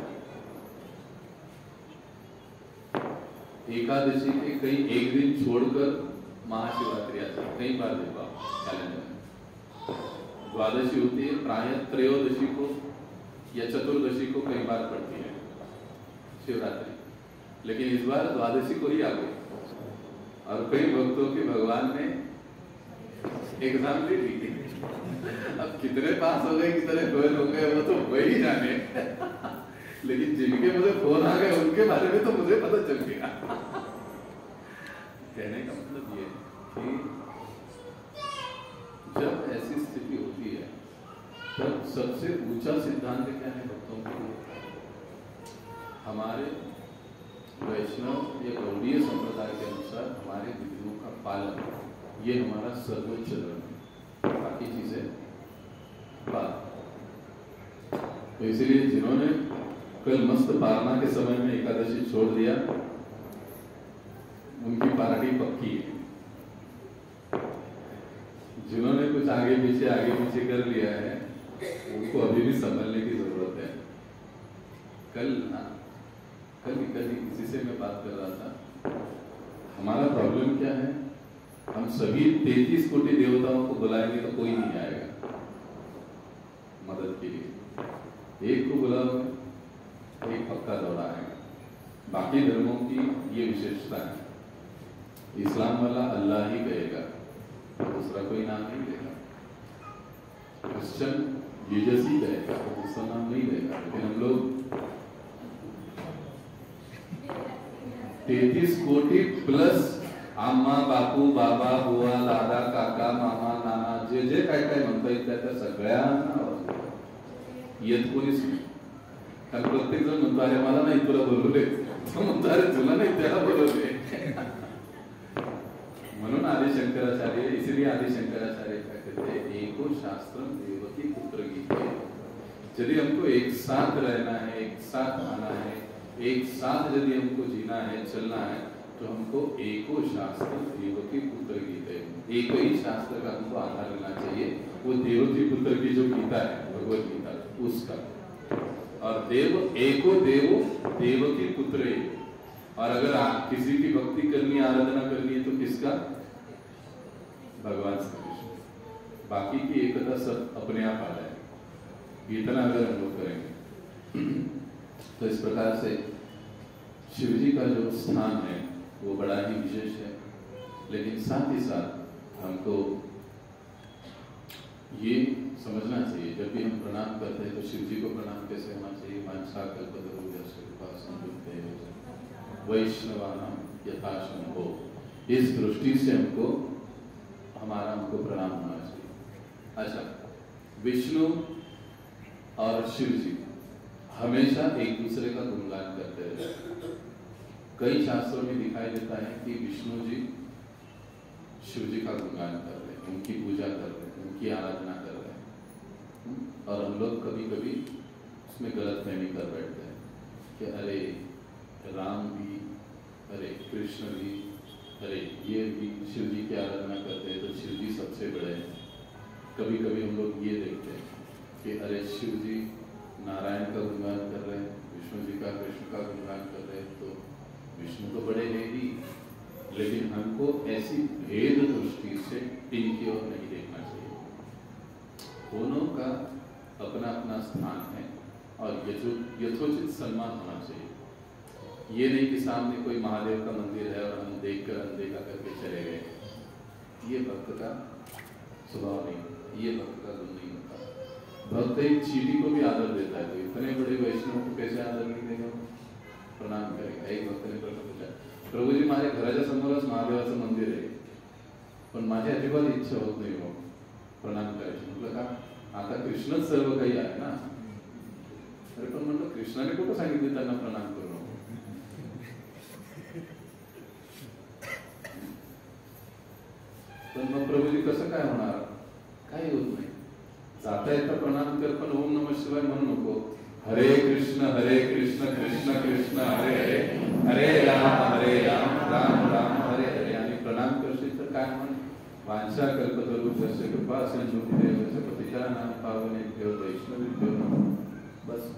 एकादशी के कई एक दिन छोड़कर महाशिवरात्रि आती है। कई बार देखो आप कैलेंडर में, द्वादशी होती है, प्राय त्रयोदशी को या चतुर्दशी को कई बार पड़ती है शिवरात्रि, लेकिन इस बार द्वादशी को ही आ गई। और कई भक्तों के भगवान ने एग्जाम दे ली। अब कितने पास हो गए, कितने फेल हो गए, वो तो वही जाने। लेकिन जिनके मुझे फोन आ गए उनके बारे में तो मुझे पता चल गया। कहने का मतलब ये कि जब ऐसी स्थिति होती है तब सबसे ऊंचा सिद्धांत क्या है भक्तों के लिए? हमारे वैष्णव या गौड़ीय संप्रदाय के अनुसार हमारे विधियों का पालन, ये हमारा सर्वोच्च धर्म है। बाकी चीजें बात। तो इसलिए जिन्होंने कल मस्त पारणा के समय में एकादशी छोड़ दिया, उनकी पार्टी पक्की है। जिन्होंने कुछ आगे पीछे कर लिया है, उनको अभी भी संभलने की जरूरत है। कल किसी से मैं बात कर रहा था, हमारा प्रॉब्लम क्या है? हम सभी 33 कोटि देवताओं को बुलाएंगे तो कोई नहीं आएगा। मदद के लिए। एक को बुलाओ, एक पक्का दौड़ाएगा। बाकी धर्मों की ये विशेषता है। इस्लाम वाला अल्लाह ही कहेगा, दूसरा कोई नाम नहीं देगा। क्रिश्चियन जीसस ही कहेगा, दूसरा नाम नहीं देगा। लेकिन हम लोग 33 कोटी प्लस आम्मा, बापू, बाबा, बुवा, दादा, काका, मामा, नाना, जे जे काय काय म्हणता येईल त्या सगळ्यांना येत कोणीच नाही। कारण प्रत्येक जण म्हणतो अरे मला नाही तुला बोलवले, तो म्हणतो अरे तुला नाही त्याला बोलवले। म्हणून आदि शंकराचार्य, इसलिए आदि शंकराचार्य क्या कहते हैं, एको शास्त्रम देवकी पुत्र गीते। यदि हमको एक साथ रहना है, एक साथ आना है, एक साथ यदि हमको जीना है, चलना है, तो हमको एको शास्त्र देवकी पुत्र गीते, एक ही शास्त्र का हमको आधार लेना चाहिए। वो देवकी पुत्र की जो गीता है, भगवत गीता, उसका। और देव एको देवो देवकी पुत्र। और अगर आप किसी की भक्ति करनी, आराधना करनी है तो किसका? भगवान श्री कृष्ण। बाकी की एकता सब अपने आप आ जाए। इतना अगर हम लोग करेंगे तो इस प्रकार से शिव जी का जो स्थान है वो बड़ा ही विशेष है। लेकिन साथ ही साथ हमको ये समझना चाहिए, जब भी हम प्रणाम करते हैं तो शिव जी को प्रणाम कैसे होना चाहिए। वांछा कल्पतरुभ्यश्च कृपा सिन्धुभ्यैव वैष्णवानां यथा शंभो। इस दृष्टि से हमको प्रणाम होना चाहिए। अच्छा, विष्णु और शिव जी हमेशा एक दूसरे का गुणगान करते रहते हैं। कई शास्त्रों में दिखाई देता है कि विष्णु जी शिव जी का गुणगान कर रहे हैं, उनकी पूजा कर रहे हैं, उनकी आराधना कर रहे हैं। और हम लोग कभी कभी उसमें गलतफहमी कर बैठते हैं कि अरे राम भी, अरे कृष्ण भी, अरे ये भी शिव जी की आराधना करते हैं तो शिव जी सबसे बड़े हैं। कभी कभी हम लोग ये देखते हैं कि अरे शिव जी नारायण का गुणगान कर रहे हैं, विष्णु जी का, कृष्ण का गुणगान कर रहे हैं, तो विष्णु तो बड़े हैं ही। लेकिन हमको ऐसी भेद दृष्टि से इनकी ओर नहीं देखना चाहिए। दोनों का अपना अपना स्थान है और यथोचित सम्मान होना चाहिए। ये नहीं कि सामने कोई महादेव का मंदिर है और हम देखकर अनदेखा करके चले गए। ये भक्त का स्वभाव नहीं, ये भक्त का गुण नहीं होता। भक्त एक चींटी को भी आदर देता है, तो इतने बड़े वैष्णव को कैसे आदर नहीं देगा, प्रणाम करेगा। एक भक्त ने प्रश्न पूछा, प्रभु जी माझ्या घराच्या समोरच महादेवाचं मंदिर आहे, पण माझी अजिबात इच्छा होत नाही हो प्रणाम करायची। म्हटलं का, आता कृष्णच सर्व काही आहे ना। अरे पण म्हटलं कृष्णाने कुठं सांगितलं त्यांना प्रणाम करू? पण मग प्रभूजी कसं काय होणार? काही होत नाही, जाता येता प्रणाम कर, पण ओम नमः शिवाय म्हणू नको। हरे कृष्ण कृष्ण कृष्ण हरे हरे, हरे राम राम राम हरे हरे। आणि प्रणाम करशील तर काय म्हण, वांछा कल्पतरुभ्यश्च कृपा सिन्धुभ्यैव पतितानां पावनेभ्यो वैष्णवेभ्यो नमः। बस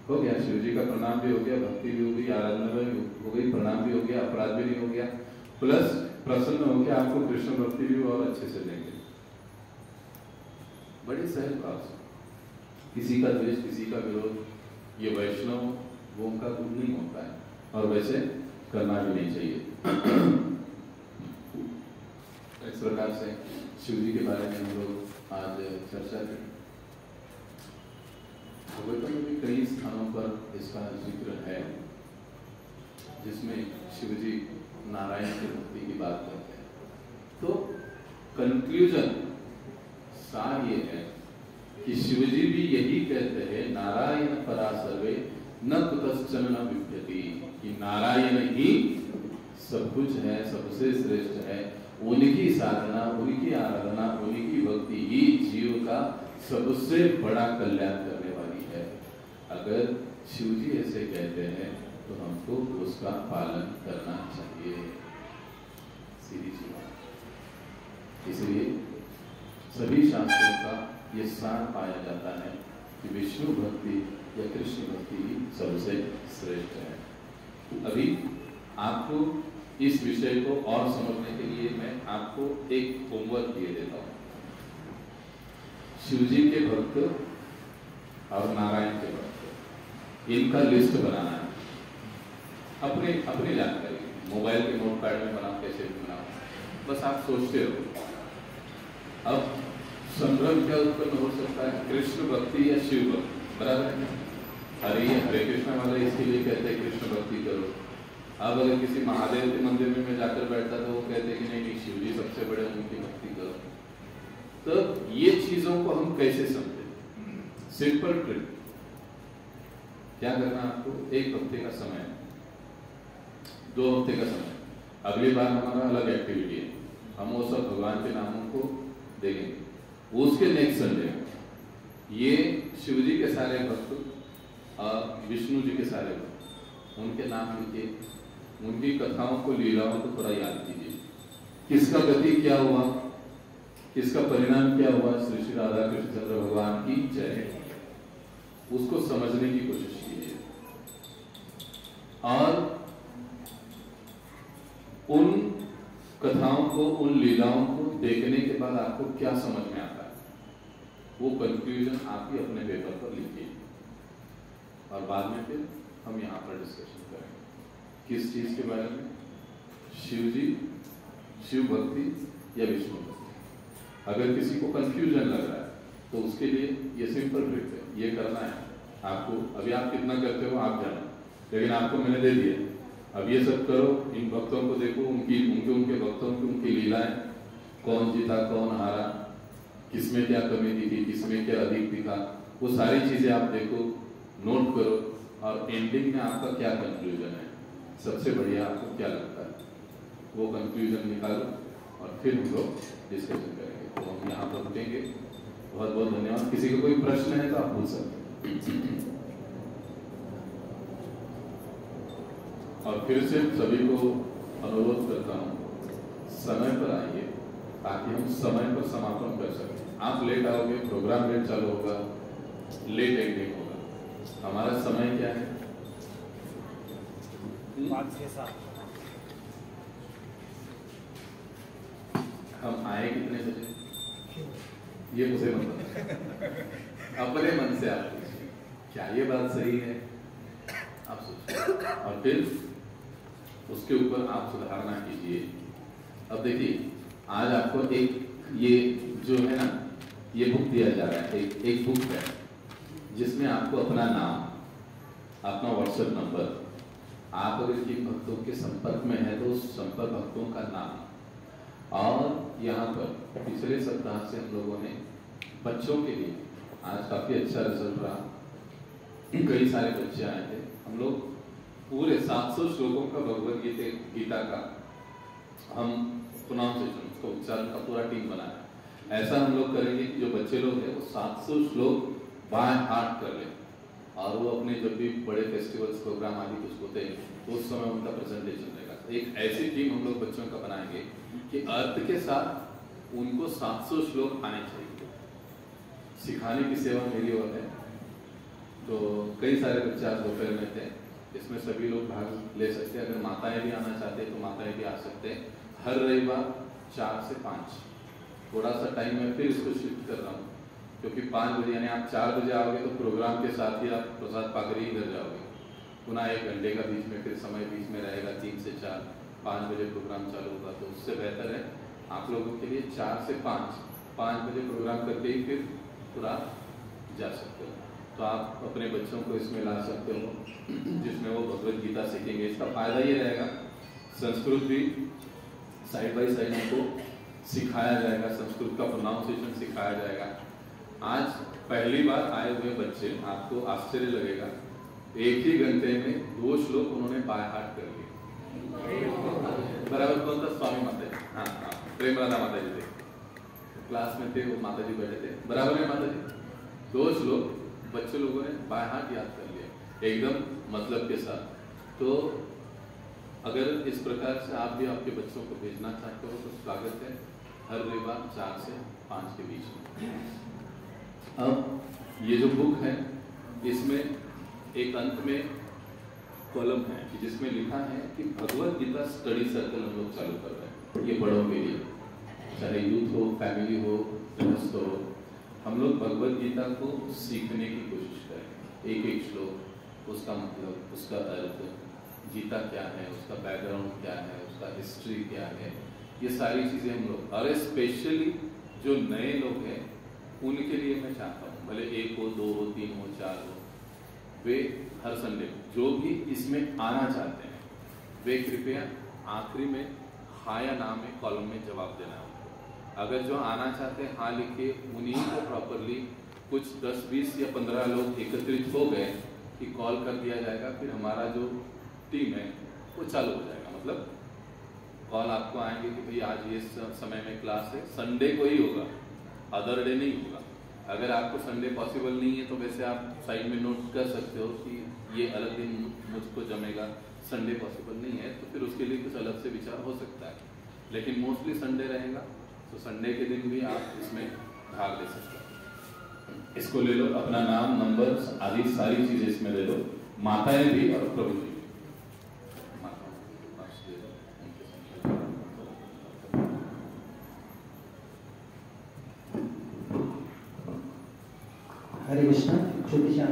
हो गया, शिव जी का प्रणाम भी हो गया, भक्ति भी हो गई, आराधना भी हो गई, प्रणाम भी हो गया, अपराध भी नहीं हो गया, प्लस प्रसन्न हो गया, आपको कृष्ण भक्ति भी और अच्छे से लेंगे। बड़ी सहज भाव से, किसी का द्वेष, किसी का विरोध, ये वैष्णव वो उनका गुण नहीं होता है और वैसे करना भी नहीं चाहिए। इस प्रकार से शिव जी के बारे में हम लोग आज चर्चा की। भागवतम में भी कई स्थानों पर इसका जिक्र है जिसमें शिव जी नारायण की भक्ति की बात करते हैं। तो कंक्लूजन सार ये है कि शिव जी भी यही कहते हैं, नारायण परा सर्वे न कुतश्चन न विद्यति, कि नारायण ही सब कुछ है, सबसे श्रेष्ठ है। उनकी साधना, उनकी आराधना, उनकी भक्ति ही जीव का सबसे बड़ा कल्याण करने वाली है। अगर शिव जी ऐसे कहते हैं तो हमको उसका पालन करना चाहिए, सीधी सी बात। इसलिए सभी शास्त्रों का ये सार पाया जाता है कि विष्णु भक्ति या कृष्ण भक्ति ही सबसे श्रेष्ठ है। अभी आपको इस विषय को और समझने के लिए मैं आपको एक होमवर्क दिए देता हूँ। शिवजी के भक्त और नारायण के भक्त, इनका लिस्ट बनाना है। अपनी अपनी जानकारी मोबाइल के नोटपैड में बनाओ, कैसे भी बनाओ, बस आप सोचते रहो। अब संभ्रम क्या उत्पन्न हो सकता है, कृष्ण भक्ति या शिव भक्ति, बराबर है। हरे कृष्ण वाले इसके लिए कहते हैं कृष्ण भक्ति करो। अब अगर किसी महादेव के मंदिर में मैं जाकर बैठता तो वो कहते हैं कि नहीं शिव जी सबसे बड़े, उनकी भक्ति करो। तो ये चीजों को हम कैसे समझे? सिंपल ट्रिक क्या करना, आपको 1 हफ्ते का समय, 2 हफ्ते का समय, अगली बार हमारा अलग एक्टिविटी है, हम वो सब भगवान के नामों को देखेंगे। उसके नेक्स्ट संडे ये शिव जी के सारे भक्त और विष्णु जी के सारे भक्त, उनके नाम लिखिए, उनकी कथाओं को, लीलाओं को थोड़ा याद कीजिए, किसका गति क्या हुआ, किसका परिणाम क्या हुआ, श्री श्री राधा कृष्ण चंद्र भगवान की जय, उसको समझने की कोशिश कीजिए। और उन कथाओं को, उन लीलाओं को देखने के बाद आपको क्या समझ में आता है, वो कंक्लूजन आप ही अपने पेपर पर लिखिए और बाद में फिर हम यहाँ पर डिस्कशन करेंगे किस चीज के बारे में, शिव जी, शिव भक्ति या विष्णु भक्ति। अगर किसी को कंफ्यूजन लग रहा है तो उसके लिए ये सिंपल ट्रिक है, ये करना है आपको। अभी आप कितना करते हो आप जानो, लेकिन आपको मैंने दे दिया, अब ये सब करो, इन भक्तों को देखो, उनके भक्तों की उनकी लीलाएं, कौन जीता कौन हारा, किसमें क्या कमी दिखी, किसमें क्या अधिक दिखा, वो सारी चीजें आप देखो, नोट करो, और एंडिंग में आपका क्या कंक्लूजन है, सबसे बढ़िया आपको क्या लगता है, वो कंक्लूजन निकालो और फिर हम लोग डिस्कशन करेंगे। तो हम यहाँ पर रुकेंगे। बहुत बहुत धन्यवाद। किसी को कोई प्रश्न है तो आप पूछ सकते हैं। और फिर से सभी को अनुरोध करता हूँ समय पर आइए ताकि हम समय पर समापन कर सकें। आप लेट आओगे, प्रोग्राम लेट चालू होगा, लेट एंडिंग होगा। हमारा समय क्या है?
5 से 7।
हम आए कितने बजे ये मुझे मतलब अपने मन से आप पूछिए, क्या ये बात सही है, आप सोचिए और फिर उसके ऊपर आप सुधारना कीजिए। अब देखिए, आज आपको एक ये जो है ना, ये बुक दिया जा रहा है, एक बुक है जिसमें आपको अपना नाम, अपना व्हाट्सएप नंबर, आप अगर किन भक्तों के संपर्क में है तो उस संपर्क भक्तों का नाम, और यहाँ पर पिछले सप्ताह से हम लोगों ने बच्चों के लिए आज काफी अच्छा रिजल्ट रहा, कई सारे बच्चे आए थे। हम लोग पूरे 700 श्लोकों का भगवद गीता का हम प्रोनाउंसिएशन, उसका उच्चारण का पूरा टीम बनाया। ऐसा हम लोग करेंगे कि जो बच्चे लोग हैं वो 700 श्लोक बाय हार्ट कर लें, और वो अपने जब भी बड़े फेस्टिवल्स प्रोग्राम आदि कुछ होते हैं तो उस समय उनका प्रेजेंटेशन रहेगा। एक ऐसी टीम हम लोग बच्चों का बनाएंगे कि अर्थ के साथ उनको 700 श्लोक आने चाहिए। सिखाने की सेवा मेरी ओर है। तो कई सारे बच्चे आज दोपहर में थे, इसमें सभी लोग भाग ले सकते हैं। अगर माताएं भी आना चाहते हैं तो माताएं भी आ सकते हैं। हर रविवार 4 से 5, थोड़ा सा टाइम मैं फिर इसको शिफ्ट कर रहा हूँ, क्योंकि 5 बजे यानी आप 4 बजे आओगे तो प्रोग्राम के साथ ही आप प्रसाद पाकर ही घर जाओगे। पुनः 1 घंटे का बीच में फिर समय बीच में रहेगा, 3 से 4, 5 बजे प्रोग्राम चालू होगा। तो उससे बेहतर है आप लोगों के लिए 4 से 5 बजे प्रोग्राम करके ही फिर पूरा जा सकते हो। तो आप अपने बच्चों को इसमें ला सकते हो, जिसमें वो भगवद गीता सीखेंगे। इसका फायदा ये रहेगा, संस्कृत भी साइड बाय साइड उनको सिखाया जाएगा, संस्कृत का प्रोनाउंसिएशन सिखाया जाएगा। आज पहली बार आए हुए बच्चे, आपको आश्चर्य लगेगा, 1 ही घंटे में 2 श्लोक उन्होंने बाय हार्ट कर लिए। बराबर कौन था? स्वामी माता जी, हाँ, प्रेम राधा माता जी थे, क्लास में थे, वो माता जी बैठे थे, बराबर है माता जी। 2 श्लोक बच्चे लोगों ने बाय हार्ट याद कर लिया, एकदम मतलब के साथ। तो अगर इस प्रकार से आप भी आपके बच्चों को भेजना चाहते हो तो स्वागत है, हर रविवार 4 से 5 के बीच में। अब ये जो बुक है, इसमें एक अंत में कॉलम है कि जिसमें लिखा है कि भगवद गीता स्टडी सर्कल हम लोग चालू कर रहे हैं। ये बड़ों के लिए, चाहे यूथ हो, फैमिली हो, गृहस्थ हो, हम लोग भगवत गीता को सीखने की कोशिश करें, एक एक श्लोक, उसका मतलब, उसका अर्थ, गीता क्या है, उसका बैकग्राउंड क्या है, उसका हिस्ट्री क्या है, ये सारी चीजें हम लोग, और स्पेशली जो नए लोग हैं उनके लिए मैं चाहता हूँ, भले 1 हो, 2 हो, 3 हो, 4 हो, वे हर संडे जो भी इसमें आना चाहते हैं वे कृपया आखिरी में हाँ या ना में कॉलम में जवाब देना है। अगर जो आना चाहते हैं हाँ लिखे, उन्हीं को प्रॉपरली कुछ 10, 20 या 15 लोग एकत्रित हो गए कि कॉल कर दिया जाएगा, फिर हमारा जो टीम है वो चालू हो जाएगा। मतलब कॉल आपको आएंगे कि भाई आज ये समय में क्लास है, संडे को ही होगा, अदर डे नहीं होगा। अगर आपको संडे पॉसिबल नहीं है तो वैसे आप साइड में नोट कर सकते हो कि ये अलग दिन मुझको जमेगा, संडे पॉसिबल नहीं है तो फिर उसके लिए कुछ अलग से विचार हो सकता है, लेकिन मोस्टली संडे रहेगा तो संडे के दिन भी आप इसमें भाग ले सकते हो। इसको ले लो, अपना नाम, नंबर आदि सारी चीजें इसमें ले लो, माताएं भी और प्रभु जी भी।
हरे कृष्ण। छोटी सी